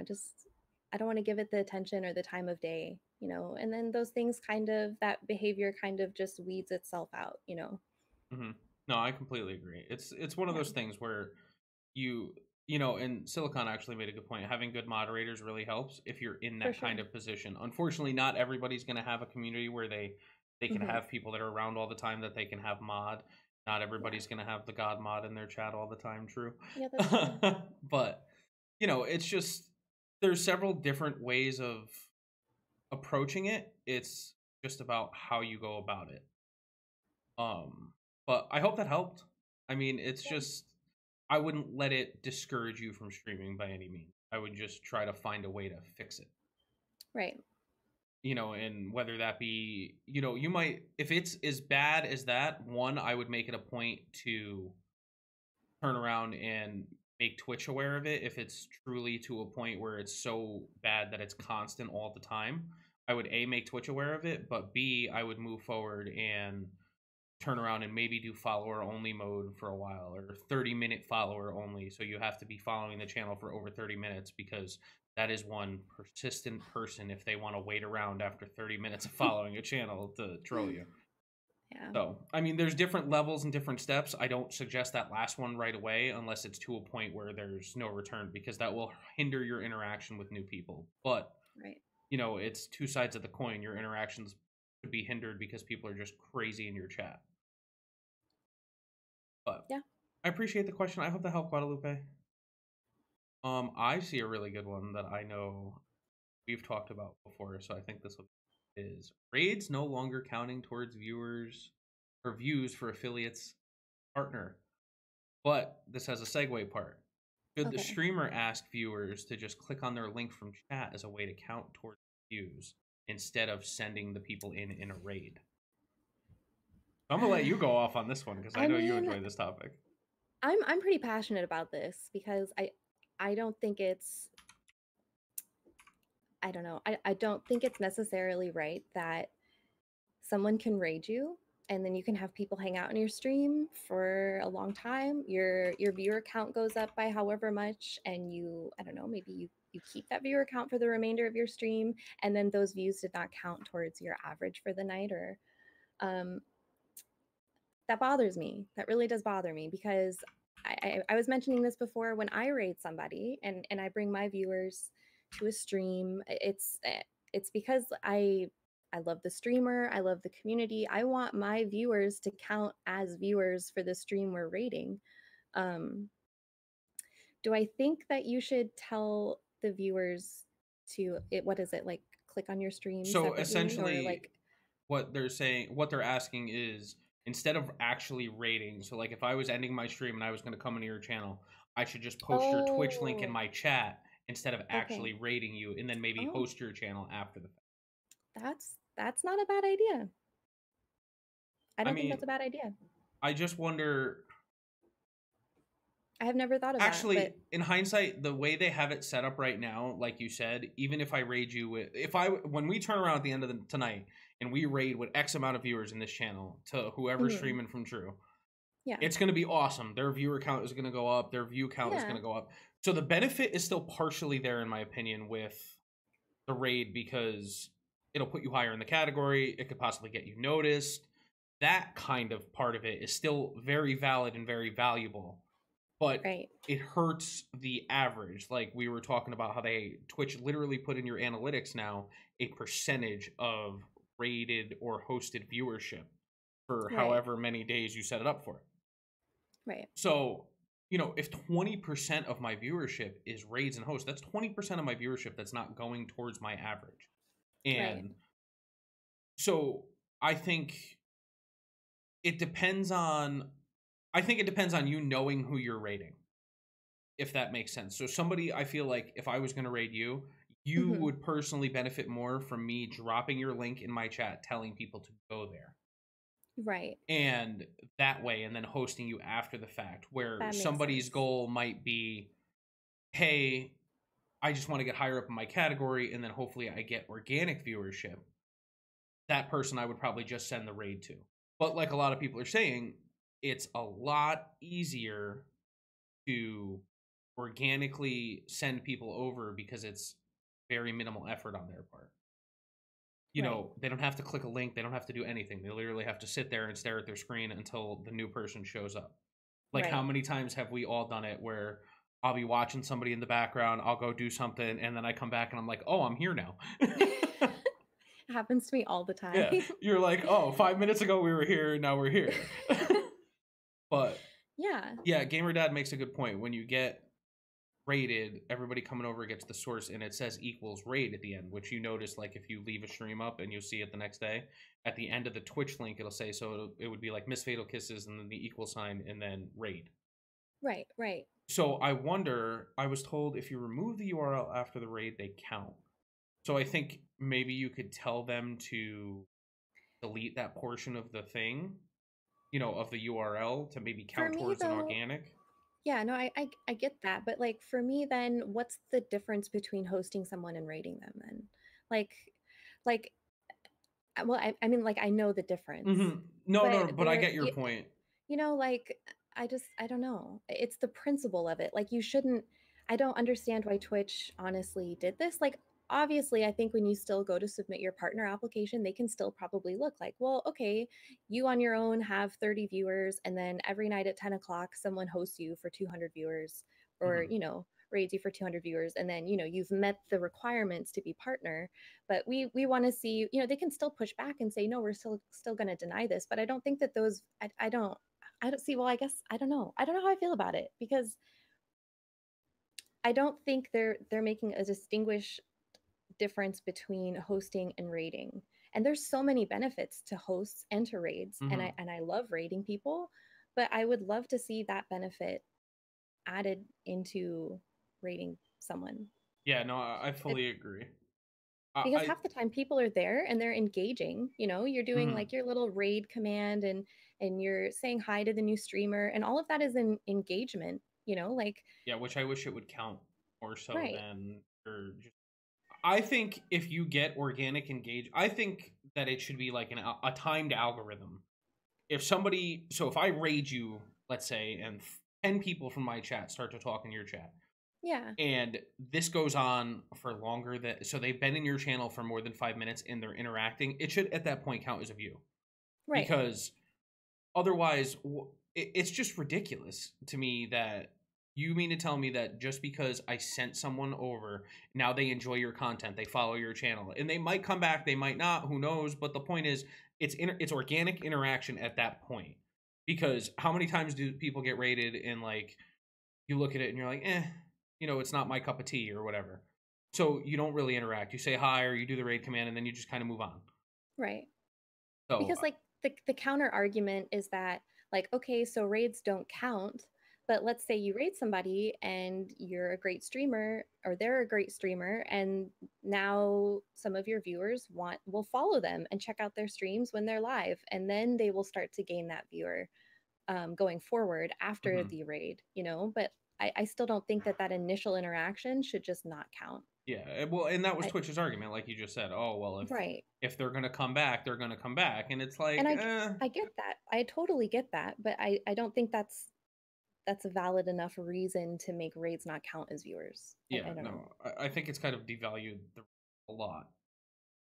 I don't want to give it the attention or the time of day, and then those things that behavior kind of just weeds itself out. Mm-hmm. No, I completely agree. It's one of Yeah, those things where you and Silicon actually made a good point. Having good moderators really helps if you're in for that sure. kind of position. Unfortunately, not everybody's going to have a community where they can Hmm. have people that are around all the time that they can have mod. Not Yeah, everybody's going to have the god mod in their chat all the time. True. yeah, that's true. But it's just there's several different ways of approaching it. It's just about how you go about it. But I hope that helped. I mean, it's Yeah. just I wouldn't let it discourage you from streaming by any means. I would just try to find a way to fix it. Right. And whether that be, you might, if it's as bad as that, one, I would make it a point to turn around and make Twitch aware of it. If it's truly to a point where it's so bad that it's constant all the time, I would A, make Twitch aware of it, but B, I would move forward and turn around and maybe do follower only mode for a while, or 30-minute follower only. So you have to be following the channel for over 30 minutes because that is one persistent person if they want to wait around after 30 minutes of following a channel to troll you. Yeah. So, I mean, there's different levels and different steps. I don't suggest that last one right away unless it's to a point where there's no return, because that will hinder your interaction with new people. But, Right. it's two sides of the coin. Your interactions could be hindered because people are just crazy in your chat. But Yeah. I appreciate the question. I hope that helped, Guadalupe. I see a really good one that I know we've talked about before, so I think this is raids no longer counting towards viewers or views for affiliates partner. But this has a segue part. Should the Okay. streamer ask viewers to just click on their link from chat as a way to count towards views instead of sending the people in a raid? I'm gonna let you go off on this one because I know you enjoy this topic. I'm pretty passionate about this because I don't think it's, I don't know, I don't think it's necessarily right that someone can raid you and then you can have people hang out in your stream for a long time. Your viewer count goes up by however much, and you, I don't know, maybe you keep that viewer count for the remainder of your stream, and then those views did not count towards your average for the night. Or that bothers me. That really does bother me, because I was mentioning this before. When I raid somebody and I bring my viewers to a stream, it's because I love the streamer, I love the community. I want my viewers to count as viewers for the stream we're raiding. Do I think that you should tell the viewers to what is it, like, click on your stream So separately, essentially, or like, what they're asking is, instead of actually rating, so like if I was ending my stream and I was going to come into your channel, I should just post your Twitch link in my chat instead of actually rating you, and then maybe host your channel after the fact. That's not a bad idea. I don't think that's a bad idea. I just wonder. I have never thought of Actually, that. in hindsight, the way they have it set up right now, like you said, even if I raid you with, when we turn around at the end of tonight and we raid with X amount of viewers in this channel to whoever's streaming from True, yeah, it's going to be awesome. Their viewer count is going to go up. Their view count is going to go up. So the benefit is still partially there, in my opinion, with the raid, because it'll put you higher in the category. It could possibly get you noticed. That kind of part of it is still very valid and very valuable. But it hurts the average. Like we were talking about how Twitch literally put in your analytics now a percentage of rated or hosted viewership for however many days you set it up for. Right. So, if 20% of my viewership is raids and hosts, that's 20% of my viewership that's not going towards my average. And so I think it depends on you knowing who you're raiding, if that makes sense. So somebody, I feel like if I was going to raid you, you would personally benefit more from me dropping your link in my chat, telling people to go there. Right. And that way, and then hosting you after the fact, where somebody's goal might be, hey, I just want to get higher up in my category, and then hopefully I get organic viewership. That person I would probably just send the raid to. But like a lot of people are saying, it's a lot easier to organically send people over because it's very minimal effort on their part. You know, they don't have to click a link. They don't have to do anything. They literally have to sit there and stare at their screen until the new person shows up. Like how many times have we all done it where I'll be watching somebody in the background, I'll go do something, and then I come back and I'm like, oh, I'm here now. It happens to me all the time. Yeah. You're like, oh, 5 minutes ago we were here, now we're here. But yeah, Gamer Dad makes a good point. When you get rated, everybody coming over gets the source, and it says equals raid at the end, which you notice, like if you leave a stream up and you'll see it the next day, at the end of the Twitch link, it'll say, so it would be like MissFatalKisses and then the equal sign and then raid. Right. So I wonder, I was told if you remove the URL after the raid, they count. So I think maybe you could tell them to delete that portion of the thing, of the URL to maybe count towards an organic. Yeah, no, I get that. But like for me, then what's the difference between hosting someone and rating them then? Like, well, I mean, like, I know the difference. No, but I get your point. Like, I don't know. It's the principle of it. Like, I don't understand why Twitch honestly did this. Like, obviously, I think when you still go to submit your partner application, they can still probably look like, well, okay, you on your own have 30 viewers, and then every night at 10 o'clock, someone hosts you for 200 viewers, or, raids you for 200 viewers, and then, you've met the requirements to be partner. But we want to see, they can still push back and say, no, we're still going to deny this. But I don't think that those, I don't see, well, I guess, I don't know how I feel about it, because I don't think they're making a distinguished difference between hosting and raiding. And there's so many benefits to hosts and to raids, and I love raiding people, but I would love to see that benefit added into rating someone. Yeah, no, I fully agree. Because half the time people are there and they're engaging, you know, you're doing Mhm. like your little raid command and you're saying hi to the new streamer, and all of that is an engagement, you know, like Yeah, which I wish it would count more so right. than or just. I think if you get organic engage, I think that it should be like a timed algorithm. If somebody, so if I raid you, let's say, and 10 people from my chat start to talk in your chat, Yeah. and this goes on for longer that so they've been in your channel for more than 5 minutes and they're interacting, it should at that point count as a view. Right. Because otherwise, it's just ridiculous to me that you mean to tell me that just because I sent someone over, now they enjoy your content, they follow your channel, and they might come back, they might not, who knows? But the point is, it's organic interaction at that point. Because how many times do people get rated and like you look at it and you're like, you know, it's not my cup of tea or whatever. So you don't really interact. You say hi or you do the raid command and then you just kind of move on. Right. So Because like the counter argument is that like, okay, so raids don't count, but let's say you raid somebody and you're a great streamer or they're a great streamer, and now some of your viewers will follow them and check out their streams when they're live, and then they will start to gain that viewer going forward after the raid, you know. But I still don't think that that initial interaction should just not count. yeah, well, and that was Twitch's argument, like you just said. Oh, well, Right. if they're gonna come back, they're gonna come back, and it's like, And I get that. I totally get that, but I don't think that's a valid enough reason to make raids not count as viewers. yeah, I don't know. no, I think it's kind of devalued a lot,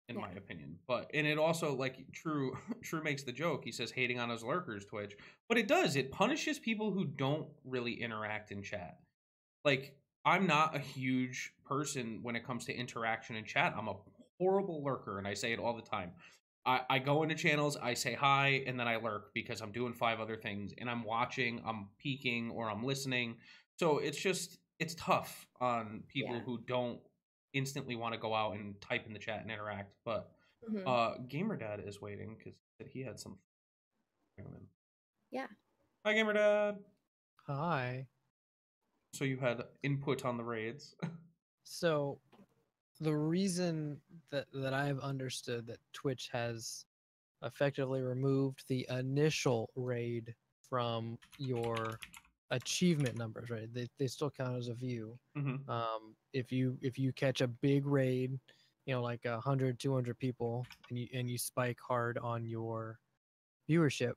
in Yeah. my opinion. But and it also like True makes the joke. He says hating on his lurkers, Twitch, but it does. It punishes people who don't really interact in chat. Like, I'm not a huge person when it comes to interaction in chat. I'm a horrible lurker, and I say it all the time. I go into channels, I say hi, and then I lurk because I'm doing 5 other things, and I'm watching, I'm peeking, or I'm listening. So it's tough on people Yeah. who don't instantly want to go out and type in the chat and interact. But Gamer Dad is waiting because he had some. Yeah. Hi, Gamer Dad. Hi. So you had input on the raids. So the reason that I've understood that Twitch has effectively removed the initial raid from your achievement numbers, right? They still count as a view. If you catch a big raid, you know, like 100, 200 people, and you spike hard on your viewership,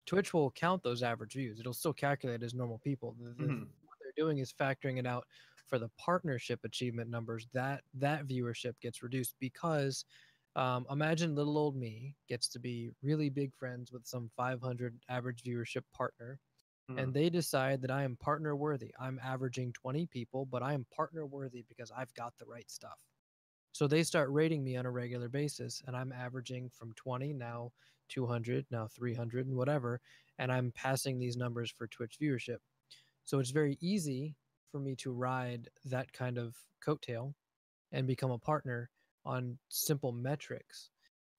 Twitch will count those average views. It'll still calculate as normal people. What they're doing is factoring it out for the partnership achievement numbers. That viewership gets reduced because imagine little old me gets to be really big friends with some 500 average viewership partner, and they decide that I am partner worthy. I'm averaging 20 people, but I am partner worthy because I've got the right stuff. So they start rating me on a regular basis, and I'm averaging from 20, now 200, now 300, and whatever, and I'm passing these numbers for Twitch viewership. So it's very easy for me to ride that kind of coattail and become a partner on simple metrics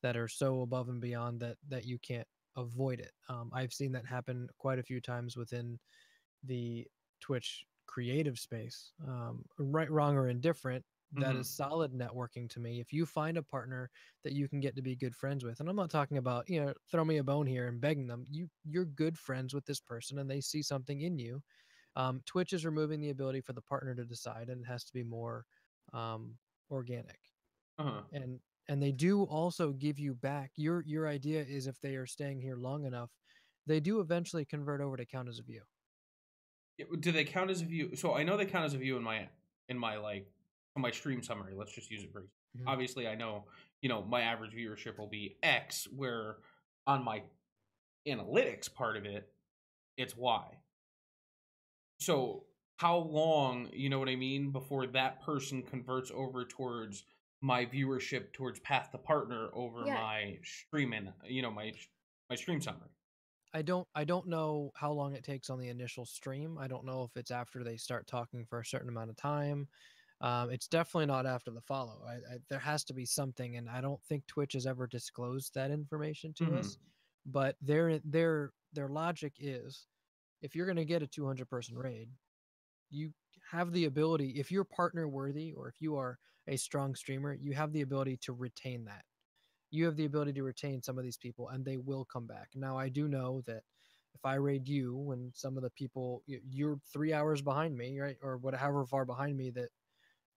that are so above and beyond that you can't avoid it. I've seen that happen quite a few times within the Twitch creative space. Right, wrong, or indifferent, that is solid networking to me. If you find a partner that you can get to be good friends with, and I'm not talking about, you know, throw me a bone here and begging them, you're good friends with this person and they see something in you. Twitch is removing the ability for the partner to decide, and it has to be more organic. And they do also give you back. Your idea is if they are staying here long enough, they do eventually convert over to count as a view. Do they count as a view? So I know they count as a view in my like my stream summary. Let's just use it for obviously I know, you know, my average viewership will be X, where on my analytics part of it, it's Y. So how long, you know what I mean, before that person converts over towards my viewership towards path to partner over my streaming, you know, my stream summary? I don't know how long it takes on the initial stream. I don't know if it's after they start talking for a certain amount of time. It's definitely not after the follow. There has to be something, and I don't think Twitch has ever disclosed that information to us. But their logic is if you're going to get a 200-person raid, you have the ability, if you're partner worthy or if you are a strong streamer, you have the ability to retain that. You have the ability to retain some of these people and they will come back. Now, I do know that if I raid you and some of the people, you're 3 hours behind me, right? Or whatever far behind me that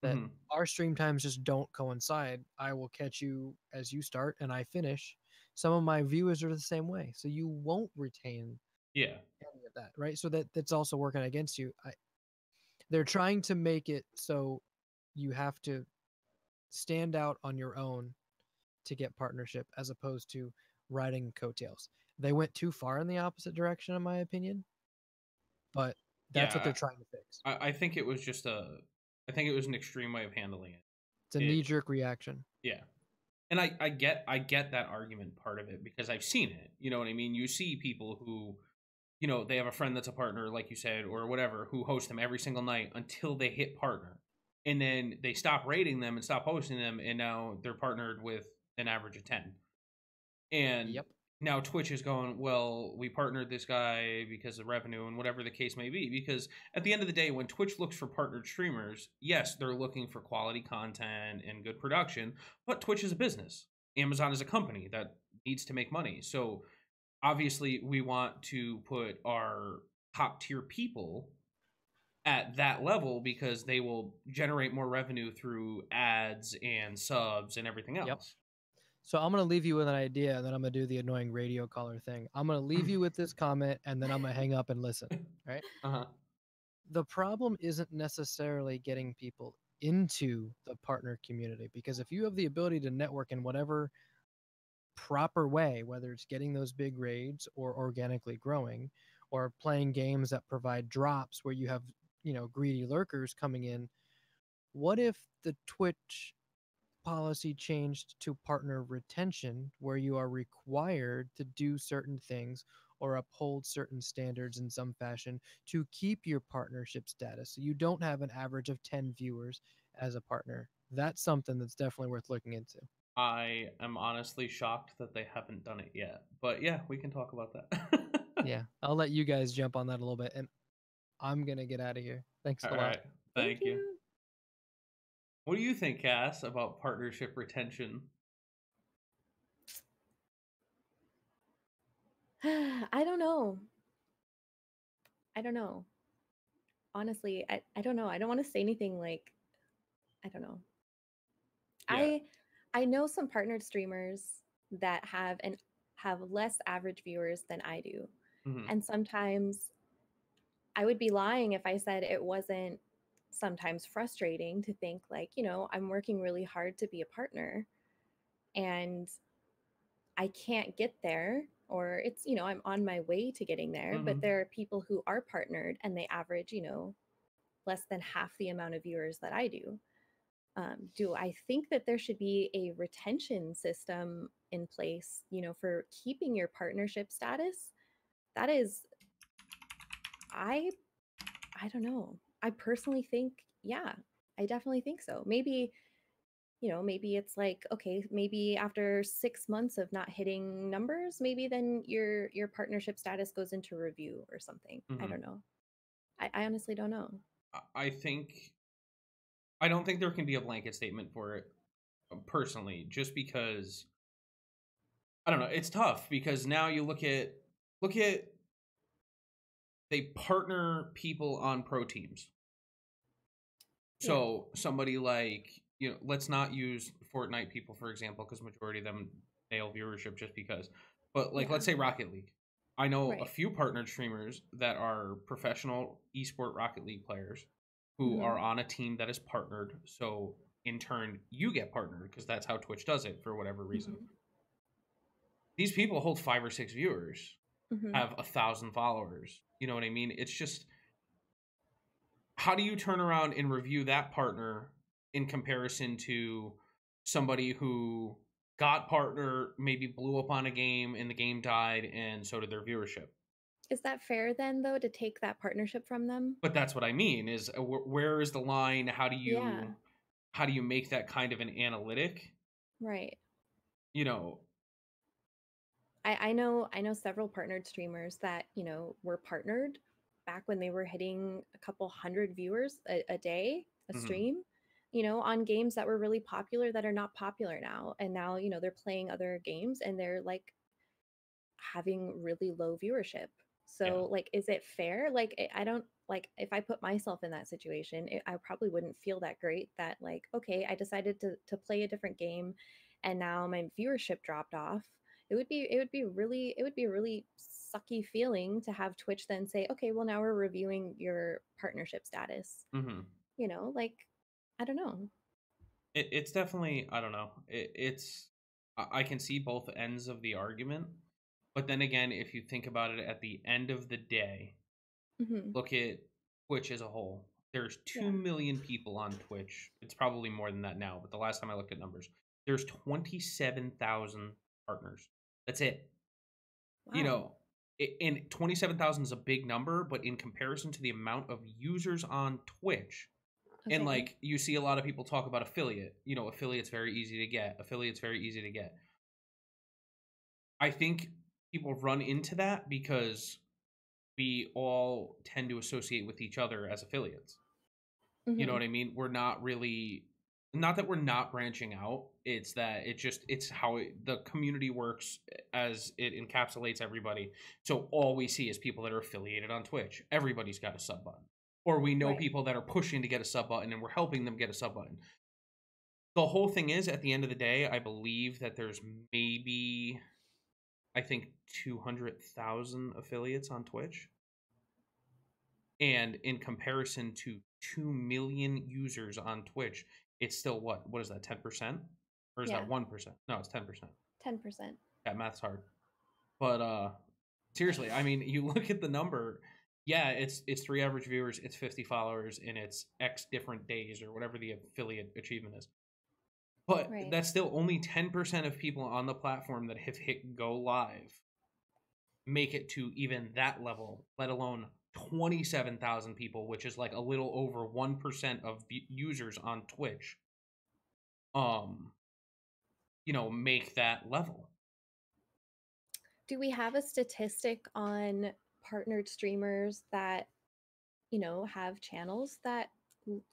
Mhm. our stream times just don't coincide. I will catch you as you start and I finish. Some of my viewers are the same way. So you won't retain Yeah. any of that, right? So that's also working against you. They're trying to make it so you have to stand out on your own to get partnership as opposed to riding coattails. They went too far in the opposite direction, in my opinion, but that's what Yeah. they're trying to fix. I think it was just I think it was an extreme way of handling it. It's a knee-jerk reaction. Yeah. And I get that argument part of it because I've seen it. You know what I mean? You see people who, you know, they have a friend that's a partner, like you said, or whatever, who host them every single night until they hit partner. And then they stop rating them and stop hosting them, and now they're partnered with an average of 10. And Yep. now Twitch is going, well, we partnered this guy because of revenue and whatever the case may be. Because at the end of the day, when Twitch looks for partnered streamers, yes, they're looking for quality content and good production, but Twitch is a business. Amazon is a company that needs to make money. So obviously we want to put our top tier people at that level because they will generate more revenue through ads and subs and everything else. Yep. So I'm going to leave you with an idea, and then I'm going to do the annoying radio caller thing. I'm going to leave you with this comment, and then I'm going to hang up and listen, right? Uh-huh. The problem isn't necessarily getting people into the partner community, because if you have the ability to network in whatever proper way, whether it's getting those big raids or organically growing or playing games that provide drops where you have, greedy lurkers coming in, what if the Twitch policy changed to partner retention, where you are required to do certain things or uphold certain standards in some fashion to keep your partnership status, so you don't have an average of 10 viewers as a partner? That's something that's definitely worth looking into. I am honestly shocked that they haven't done it yet. But yeah, we can talk about that. Yeah, I'll let you guys jump on that a little bit, and I'm going to get out of here. Thanks a All lot. right. Thank you. What do you think, Cass, about partnership retention? I don't know. Honestly, I don't know. I don't want to say anything like, I don't know. Yeah. I know some partnered streamers that have less average viewers than I do. Mhm. And sometimes I would be lying if I said it wasn't sometimes frustrating to think like, I'm working really hard to be a partner and I can't get there, or it's, I'm on my way to getting there, but Mhm. there are people who are partnered and they average, less than half the amount of viewers that I do. Do I think that there should be a retention system in place, for keeping your partnership status? That is, I don't know. I personally think, yeah, I definitely think so. Maybe, maybe it's like, okay, maybe after 6 months of not hitting numbers, maybe then your partnership status goes into review or something. I Mhm. don't know. I honestly don't know. I don't think there can be a blanket statement for it, personally, just because I don't know. It's tough because now you look at they partner people on pro teams. So somebody like, let's not use Fortnite people, for example, because majority of them fail viewership just because. But like, let's say Rocket League. I know a few partnered streamers that are professional esport Rocket League players who are on a team that is partnered. So in turn, you get partnered because that's how Twitch does it for whatever reason. These people hold 5 or 6 viewers, have 1,000 followers. You know what I mean? It's just, how do you turn around and review that partner in comparison to somebody who got partner, maybe blew up on a game and the game died, and so did their viewership? Is that fair then, though, to take that partnership from them? But that's what I mean, is where is the line? How do you make that kind of an analytic? Right. You know, I know several partnered streamers that, were partnered back when they were hitting a couple hundred viewers a day, a Mhm. stream, you know, on games that were really popular that are not popular now. And now, you know, they're playing other games and they're like having really low viewership. Yeah. So like, is it fair? Like, I don't like, if I put myself in that situation, I probably wouldn't feel that great that like, okay, I decided to play a different game and now my viewership dropped off. It would be a really sucky feeling to have Twitch then say, okay, well now we're reviewing your partnership status. Mhm. You know, like, I don't know. It's definitely, I don't know. I can see both ends of the argument, but then again, if you think about it, at the end of the day, Hmm. look at Twitch as a whole. There's 2 Yeah. million people on Twitch. It's probably more than that now, but the last time I looked at numbers, there's 27,000 partners. That's it. You Wow. know, and 27,000 is a big number, but in comparison to the amount of users on Twitch, and Okay. like you see a lot of people talk about affiliate. You know, affiliate's very easy to get. Affiliate's very easy to get. I think people run into that because we all tend to associate with each other as affiliates. You know Hmm. what I mean? We're not really, not that we're not branching out. It's that it's how the community works, as it encapsulates everybody. So all we see is people that are affiliated on Twitch. Everybody's got a sub button, or we know Right. people that are pushing to get a sub button, and we're helping them get a sub button. The whole thing is, at the end of the day, I believe that there's maybe, I think, 200,000 affiliates on Twitch. And in comparison to 2 million users on Twitch, it's still what is that, 10%? Or is Yeah. that 1%? No, it's 10%. 10%. That math's hard. But seriously, I mean, you look at the number, yeah, it's 3 average viewers, it's 50 followers, and it's X different days or whatever the affiliate achievement is. But Right. that's still only 10% of people on the platform that have hit go live make it to even that level, let alone 27,000 people, which is like a little over 1% of users on Twitch, make that level. Do we have a statistic on partnered streamers that, you know, have channels that,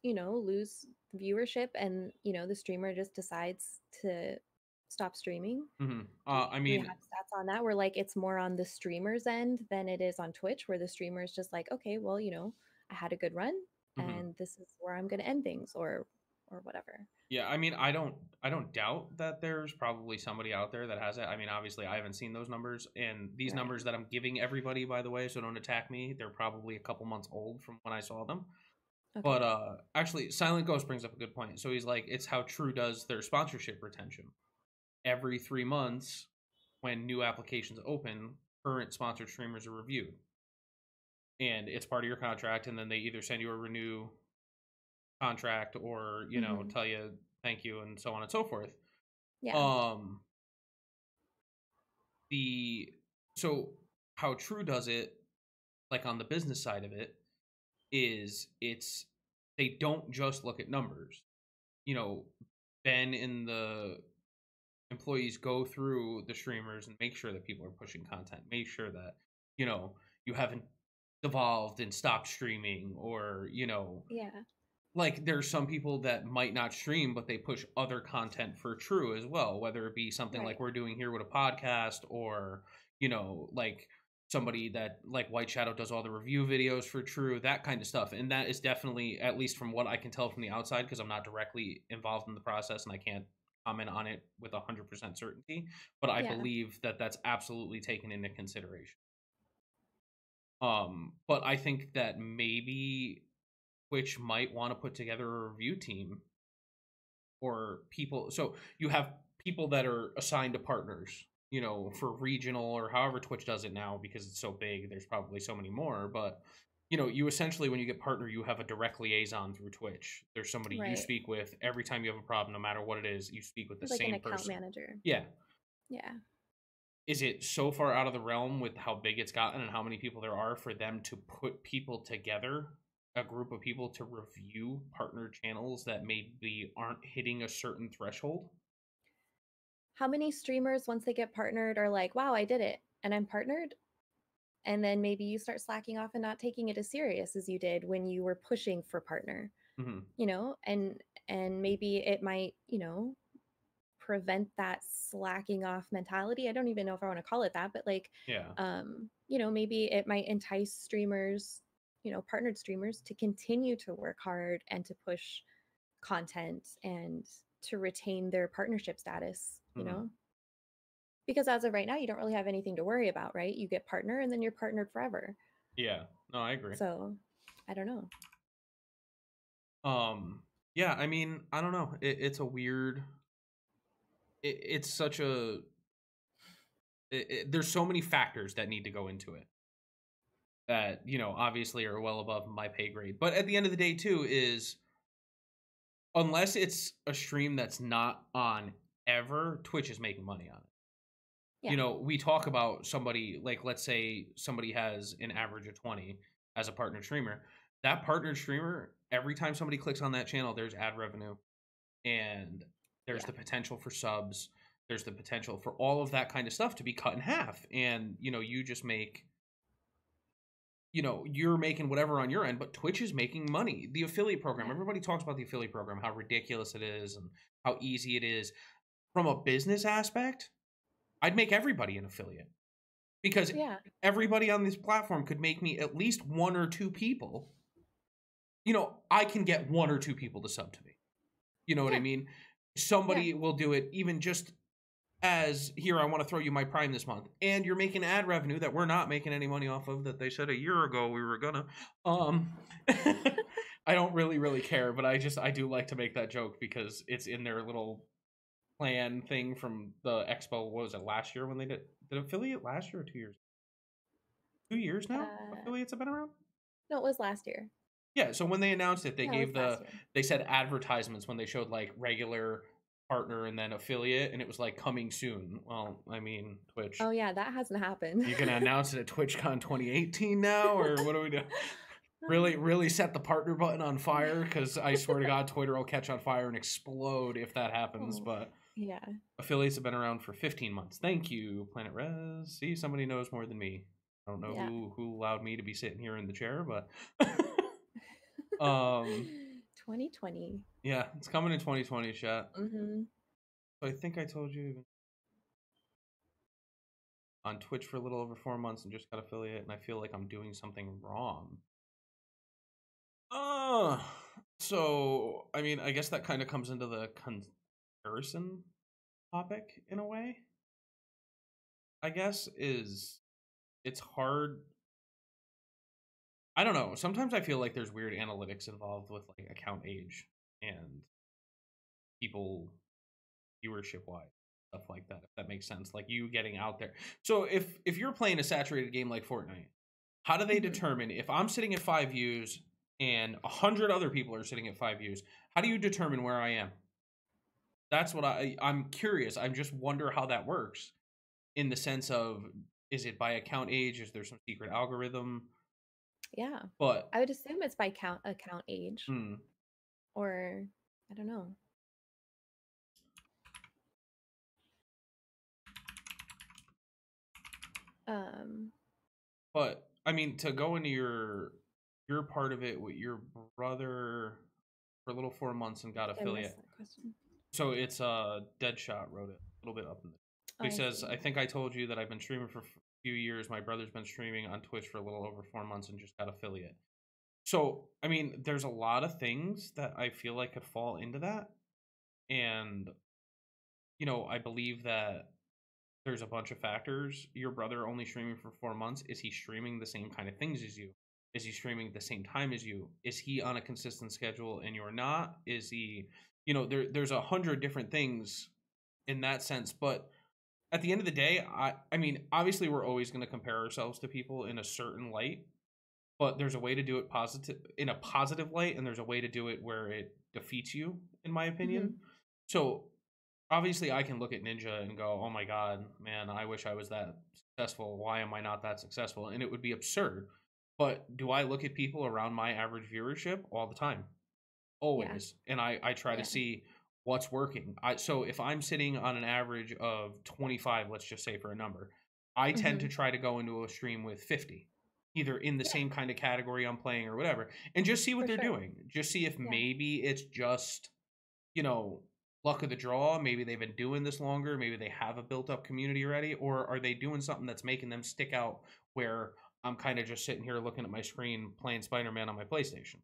you know, lose viewership and, you know, the streamer just decides to stop streaming? Mm-hmm. I Do we mean, have stats on that where like it's more on the streamer's end than it is on Twitch, where the streamer is just like, okay, well, you know, I had a good run mm-hmm. and this is where I'm going to end things or whatever. Yeah, I mean, I don't doubt that there's probably somebody out there that has it. I mean, obviously, I haven't seen those numbers, and these Right. numbers that I'm giving everybody, by the way, so don't attack me. They're probably a couple months old from when I saw them. Okay. But actually, Silent Ghost brings up a good point. So he's like, it's how True does their sponsorship retention. Every 3 months, when new applications open, current sponsored streamers are reviewed, and it's part of your contract. And then they either send you a renew contract or Mhm. tell you thank you and so on and so forth. Yeah. The so how True does it, like on the business side of it, is they don't just look at numbers. Ben and the employees go through the streamers and make sure that people are pushing content, make sure that you haven't devolved and stopped streaming, or Yeah. like there's some people that might not stream, but they push other content for True as well, whether it be something Right. like we're doing here with a podcast, or like somebody that like White Shadow does all the review videos for True, that kind of stuff. And that is definitely, at least from what I can tell from the outside, because I'm not directly involved in the process and I can't comment on it with 100% certainty, but I Yeah. believe that that's absolutely taken into consideration. But I think that maybe Twitch might want to put together a review team, or people. So you have people that are assigned to partners, for regional or however Twitch does it now, because it's so big. There's probably so many more, but you essentially, when you get partner, you have a direct liaison through Twitch. There's somebody you Right. speak with every time you have a problem, no matter what it is. You speak with the It's like an same account person. manager. Yeah. Yeah. Is it so far out of the realm with how big it's gotten and how many people there are for them to put people together, a group of people to review partner channels that maybe aren't hitting a certain threshold? How many streamers, once they get partnered, are like, wow, I did it and I'm partnered? and then maybe you start slacking off and not taking it as serious as you did when you were pushing for partner, Mm-hmm. you know, and maybe it might, you know, prevent that slacking off mentality. I don't even know if I want to call it that, but like, Yeah. you know, maybe it might entice streamers, you know, partnered streamers to continue to work hard and to push content and to retain their partnership status, you Mhm. know? Because as of right now, you don't really have anything to worry about, right? You get partner and then you're partnered forever. Yeah. No, I agree. So I don't know. Yeah, I mean, I don't know. It's a weird. It's such a. There's so many factors that need to go into it that, you know, obviously are well above my pay grade. But at the end of the day, too, is unless it's a stream that's not on ever, Twitch is making money on it. Yeah. You know, we talk about somebody, like, let's say somebody has an average of 20 as a partner streamer. That partner streamer, every time somebody clicks on that channel, there's ad revenue, and there's Yeah. the potential for subs. There's the potential for all of that kind of stuff to be cut in half. And, you know, you just make, you know, you're making whatever on your end, but Twitch is making money. The affiliate program, Yeah. everybody talks about the affiliate program, how ridiculous it is and how easy it is. From a business aspect, I'd make everybody an affiliate, because Yeah. everybody on this platform could make me at least one or two people. You know, I can get one or two people to sub to me. You know what I Yeah. mean? Somebody will do it even just as, here, I want to throw you my Prime this month. And you're making ad revenue that we're not making any money off of, that they said a year ago we were gonna. I don't really care, but I do like to make that joke because it's in their little plan thing from the expo. What was it, last year when they did affiliate last year or 2 years? 2 years now? Affiliates have been around? No, it was last year. Yeah, so when they announced it, they Yeah, it was gave last year. they said advertisements when they showed like regular partner and then affiliate, and it was like coming soon. Well, I mean, Twitch. Oh yeah, that hasn't happened. You gonna announce it at TwitchCon 2018 now, or what do we do? Really set the partner button on fire, because I swear to God, Twitter will catch on fire and explode if that happens. Oh, But yeah. affiliates have been around for 15 months. Thank you, Planet Res. See, somebody knows more than me. I don't know Yeah. who allowed me to be sitting here in the chair, but 2020. yeah, it's coming in 2020, chat. Mm-hmm. So I think I told you on Twitch for a little over 4 months and just got affiliate, and I feel like I'm doing something wrong. So I mean, I guess that kind of comes into the comparison topic in a way. I guess it's hard. I don't know. Sometimes I feel like there's weird analytics involved with like account age and people viewership wise, stuff like that, if that makes sense. Like you getting out there. So if you're playing a saturated game like Fortnite, how do they determine if I'm sitting at 5 views and 100 other people are sitting at 5 views? How do you determine where I am? That's what I'm curious. I just wonder how that works, in the sense of, is it by account age? Is there some secret algorithm? Yeah. But I would assume it's by account age. hmm. Or I don't know. But I mean, to go into your part of it with your brother for a little 4 months and got I missed affiliate. that question. So it's Deadshot wrote it a little bit up in there. So he says, I think I told you that I've been streaming for a few years. My brother's been streaming on Twitch for a little over 4 months and just got affiliate. So, I mean, there's a lot of things that I feel like could fall into that. And, you know, I believe that there's a bunch of factors. Your brother only streaming for 4 months. Is he streaming the same kind of things as you? Is he streaming at the same time as you? Is he on a consistent schedule and you're not? Is he, you know, there's 100 different things in that sense. But at the end of the day, I mean, obviously we're always going to compare ourselves to people in a certain light, but there's a way to do it in a positive light, and there's a way to do it where it defeats you, in my opinion. So obviously I can look at Ninja and go, oh my God, man, I wish I was that successful. Why am I not that successful? And it would be absurd. But do I look at people around my average viewership all the time? Always. Yeah. And I try to see what's working. So if I'm sitting on an average of 25, let's just say for a number, I tend Mm-hmm. to try to go into a stream with 50, either in the Yeah, same kind of category I'm playing or whatever, and just see what for they're sure. doing. Just see if Yeah. maybe it's just, luck of the draw. Maybe they've been doing this longer. Maybe they have a built up community already, or are they doing something that's making them stick out where I'm kind of just sitting here looking at my screen playing Spider-Man on my PlayStation.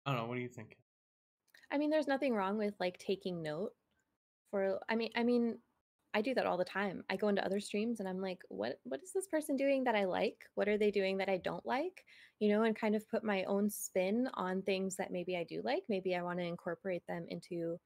I don't know. What do you think? I mean, there's nothing wrong with like taking note for I mean, I do that all the time. I go into other streams and I'm like, what is this person doing that I like? What are they doing that I don't like? And kind of put my own spin on things that maybe I do like. Maybe I want to incorporate them into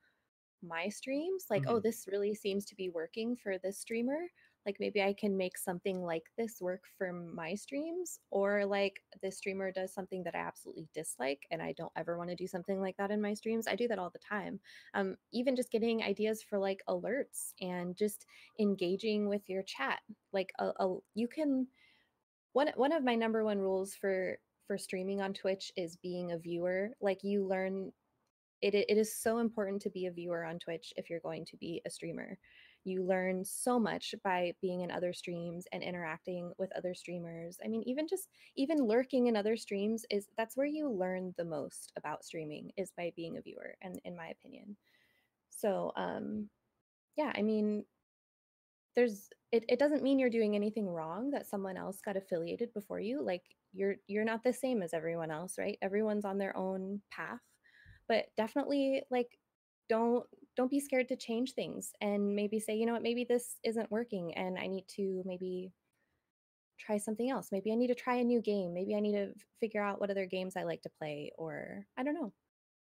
my streams, like, oh, Mhm. this really seems to be working for this streamer, like maybe I can make something like this work for my streams, or like this streamer does something that I absolutely dislike and I don't ever want to do something like that in my streams. I do that all the time. Even just getting ideas for like alerts and just engaging with your chat, like you can one of my number one rules for streaming on Twitch is being a viewer. Like you learn it is so important to be a viewer on Twitch if you're going to be a streamer. You learn so much by being in other streams and interacting with other streamers. I mean, even lurking in other streams that's where you learn the most about streaming, is by being a viewer, and in my opinion. So, yeah, I mean, it doesn't mean you're doing anything wrong that someone else got affiliated before you. Like you're not the same as everyone else, right? Everyone's on their own path. But definitely, like, don't don't be scared to change things, and maybe say, you know what, maybe this isn't working and I need to maybe try something else. Maybe I need to try a new game. Maybe I need to figure out what other games I like to play, or I don't know.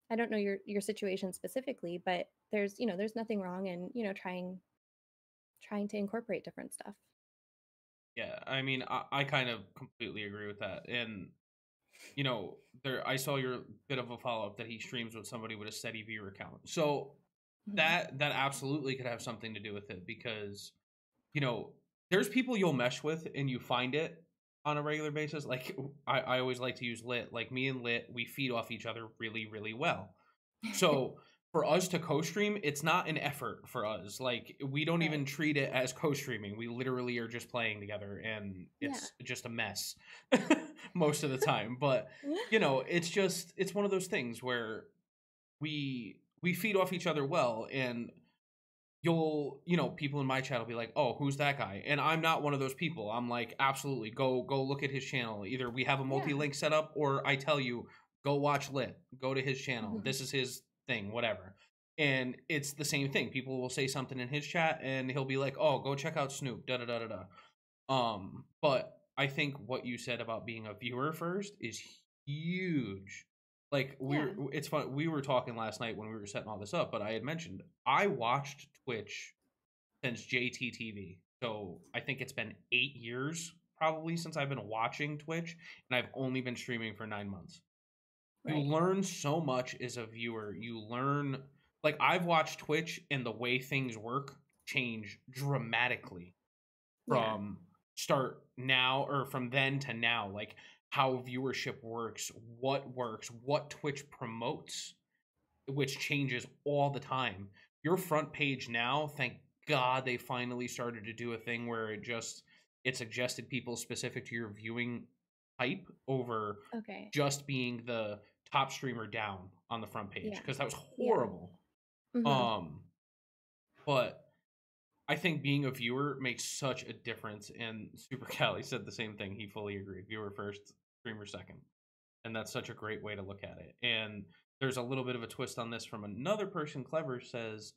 I don't know your situation specifically, but there's nothing wrong in, trying to incorporate different stuff. Yeah, I mean, I kind of completely agree with that. And there I saw your bit of a follow up that he streams with somebody with a steady viewer count. So Mhm. that absolutely could have something to do with it, because you know there's people you'll mesh with and you find it on a regular basis. Like I always like to use Lit. Like me and Lit, we feed off each other really, really well. So for us to co-stream, it's not an effort for us. Like we don't even Right. treat it as co-streaming. We literally are just playing together, and Yeah. it's just a mess most of the time. But it's one of those things where we feed off each other well, and people in my chat will be like, oh, who's that guy? And I'm not one of those people. I'm like, absolutely, go look at his channel. Either we have a Yeah. multi-link set up, or I tell you, go watch Lit, go to his channel, Mhm. this is his thing, whatever. And it's the same thing. People will say something in his chat and he'll be like, oh, go check out Snoop, da da da da da. But I think what you said about being a viewer first is huge. Like Yeah. it's fun. We were talking last night when we were setting all this up, but I had mentioned I watched Twitch since JTTV. So I think it's been 8 years probably since I've been watching Twitch, and I've only been streaming for 9 months. You Right. learn so much as a viewer. You learn, like, I've watched Twitch and the way things work change dramatically Yeah. from start now, or from then to now. Like how viewership works, what Twitch promotes, which changes all the time. Your front page now, thank God they finally started to do a thing where it suggested people specific to your viewing type over Okay. just being the top streamer down on the front page, Yeah. because that was Yeah. horrible. Mhm. Um, but I think being a viewer makes such a difference, and Super Cali said the same thing. He fully agreed. Viewer first, streamer second. And that's such a great way to look at it. And there's a little bit of a twist on this from another person. Clever says,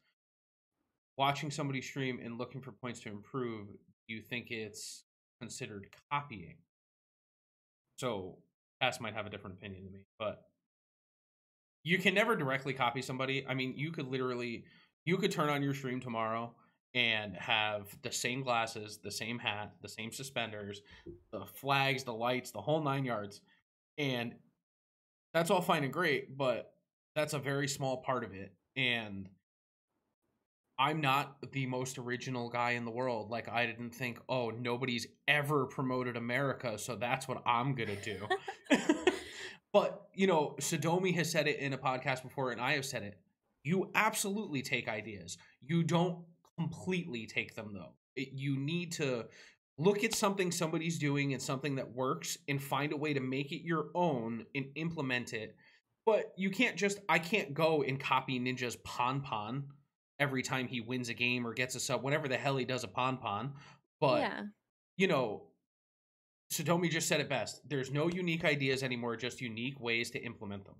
watching somebody stream and looking for points to improve, do you think it's considered copying? So Cass might have a different opinion than me, but you can never directly copy somebody. I mean, you could turn on your stream tomorrow and have the same glasses, the same hat, the same suspenders, the flags, the lights, the whole 9 yards. And that's all fine and great, but that's a very small part of it. And I'm not the most original guy in the world. Like, I didn't think, oh, nobody's ever promoted America, so that's what I'm going to do. But, Sodomi has said it in a podcast before, and I have said it. You absolutely take ideas. You don't completely take them, though. You need to look at something somebody's doing and something that works and find a way to make it your own and implement it. But you can't just, I can't go and copy Ninja's Pon every time he wins a game or gets a sub, whenever the hell he does a Pon. But, Yeah. you know, Sotomi just said it best. There's no unique ideas anymore, just unique ways to implement them.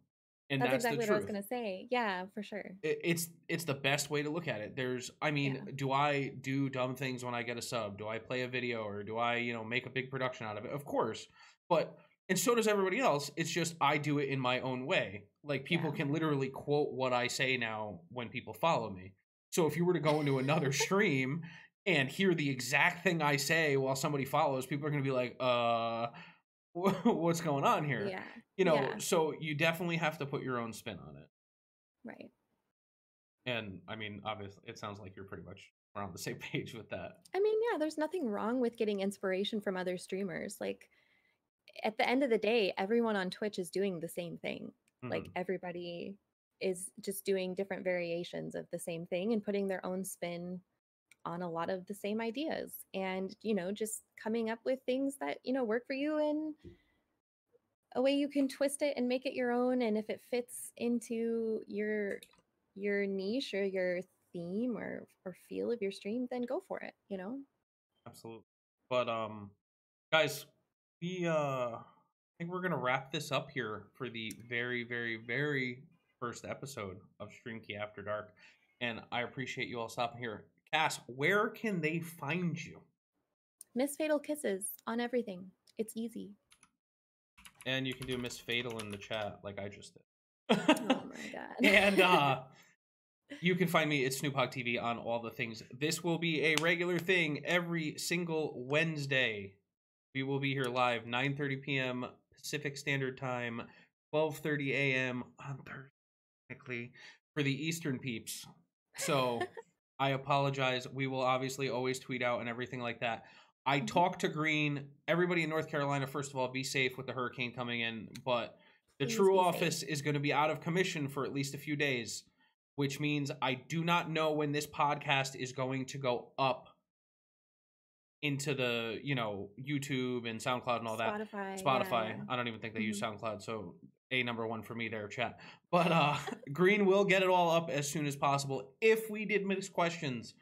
And That's that's exactly the what I was truth. going to say. Yeah, for sure. It's the best way to look at it. There's, I mean, Yeah. do I do dumb things when I get a sub? Do I play a video, or do I, you know, make a big production out of it? Of course. But, and so does everybody else. It's just I do it in my own way. Like, people Yeah. can literally quote what I say now when people follow me. So if you were to go into another stream and hear the exact thing I say while somebody follows, people are going to be like, what's going on here? Yeah. You know, Yeah. so you definitely have to put your own spin on it. Right. And I mean, obviously, it sounds like you're pretty much on the same page with that. I mean, yeah, there's nothing wrong with getting inspiration from other streamers. Like, at the end of the day, everyone on Twitch is doing the same thing. Like, everybody is just doing different variations of the same thing and putting their own spin on a lot of the same ideas, and, you know, just coming up with things that, you know, work for you and a way you can twist it and make it your own. And if it fits into your niche or your theme or feel of your stream, then go for it, you know. Absolutely. But guys, we I think we're gonna wrap this up here for the very, very, very first episode of Stream Key After Dark. And I appreciate you all stopping here. Cass, where can they find you? MissFatalKisses on everything. It's easy. And you can do Miss Fatal in the chat like I just did. Oh my god. And you can find me at SnoopHogTV on all the things. This will be a regular thing every single Wednesday. We will be here live 9:30 p.m. Pacific Standard Time, 12:30 a.m. on Thursday, technically, for the Eastern peeps. So I apologize. We will obviously always tweet out and everything like that. I talked to Green. Everybody in North Carolina, first of all, be safe with the hurricane coming in. But the Please True be office safe. is going to be out of commission for at least a few days, which means I do not know when this podcast is going to go up into the, you know, YouTube and SoundCloud and all that. Spotify. Yeah. I don't even think they use SoundCloud, so number one for me there, chat. But Green will get it all up as soon as possible. If we did miss questions,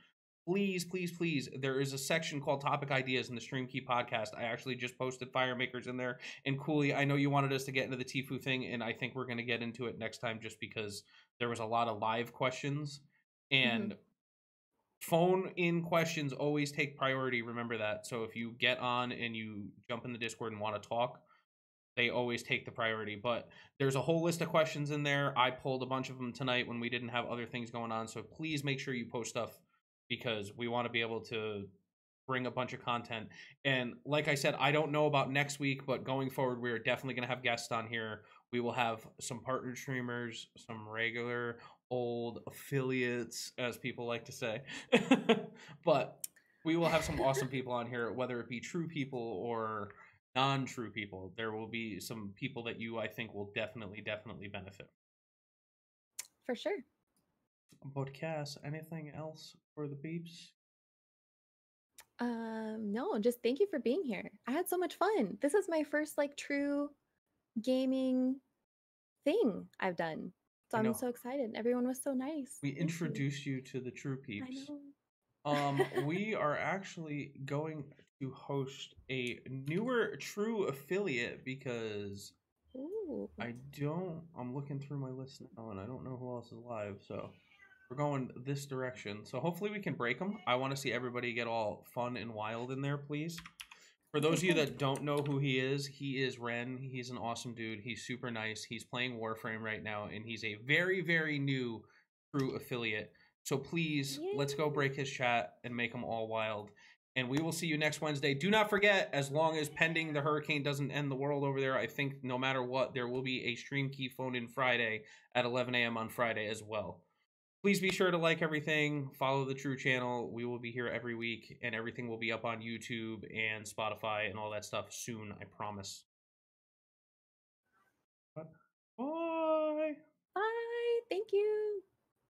please, please, please, there is a section called Topic Ideas in the Stream Key podcast. I actually just posted Firemakers in there. And Cooley, I know you wanted us to get into the Tfue thing, and I think we're going to get into it next time just because there was a lot of live questions. And phone in questions always take priority. Remember that. So if you get on and you jump in the Discord and want to talk, they always take the priority. But there's a whole list of questions in there. I pulled a bunch of them tonight when we didn't have other things going on. So please make sure you post stuff because we want to be able to bring a bunch of content. And like I said, I don't know about next week, but going forward, we're definitely going to have guests on here. We will have some partner streamers, some regular old affiliates, as people like to say. But we will have some awesome people on here, whether it be true people or non-true people. There will be some people that you, I think, will definitely benefit. For sure. But Cass, anything else for the peeps? No, just thank you for being here. I had so much fun. This is my first like true gaming thing I've done. So I'm so excited. Everyone was so nice. We introduced you to the true peeps. I know. We are actually going to host a newer true affiliate because I'm looking through my list now and I don't know who else is live, so we're going this direction. So hopefully we can break them. I want to see everybody get all fun and wild in there, please. For those of you that don't know who he is Ren. He's an awesome dude. He's super nice. He's playing Warframe right now, and he's a very, very new true affiliate. So please, let's go break his chat and make them all wild. And we will see you next Wednesday. Do not forget, as long as pending the hurricane doesn't end the world over there, I think no matter what, there will be a Stream Key phone-in Friday at 11 a.m. on Friday as well. Please be sure to like everything, follow the True channel. We will be here every week, and everything will be up on YouTube and Spotify and all that stuff soon, I promise. Bye. Bye. Thank you.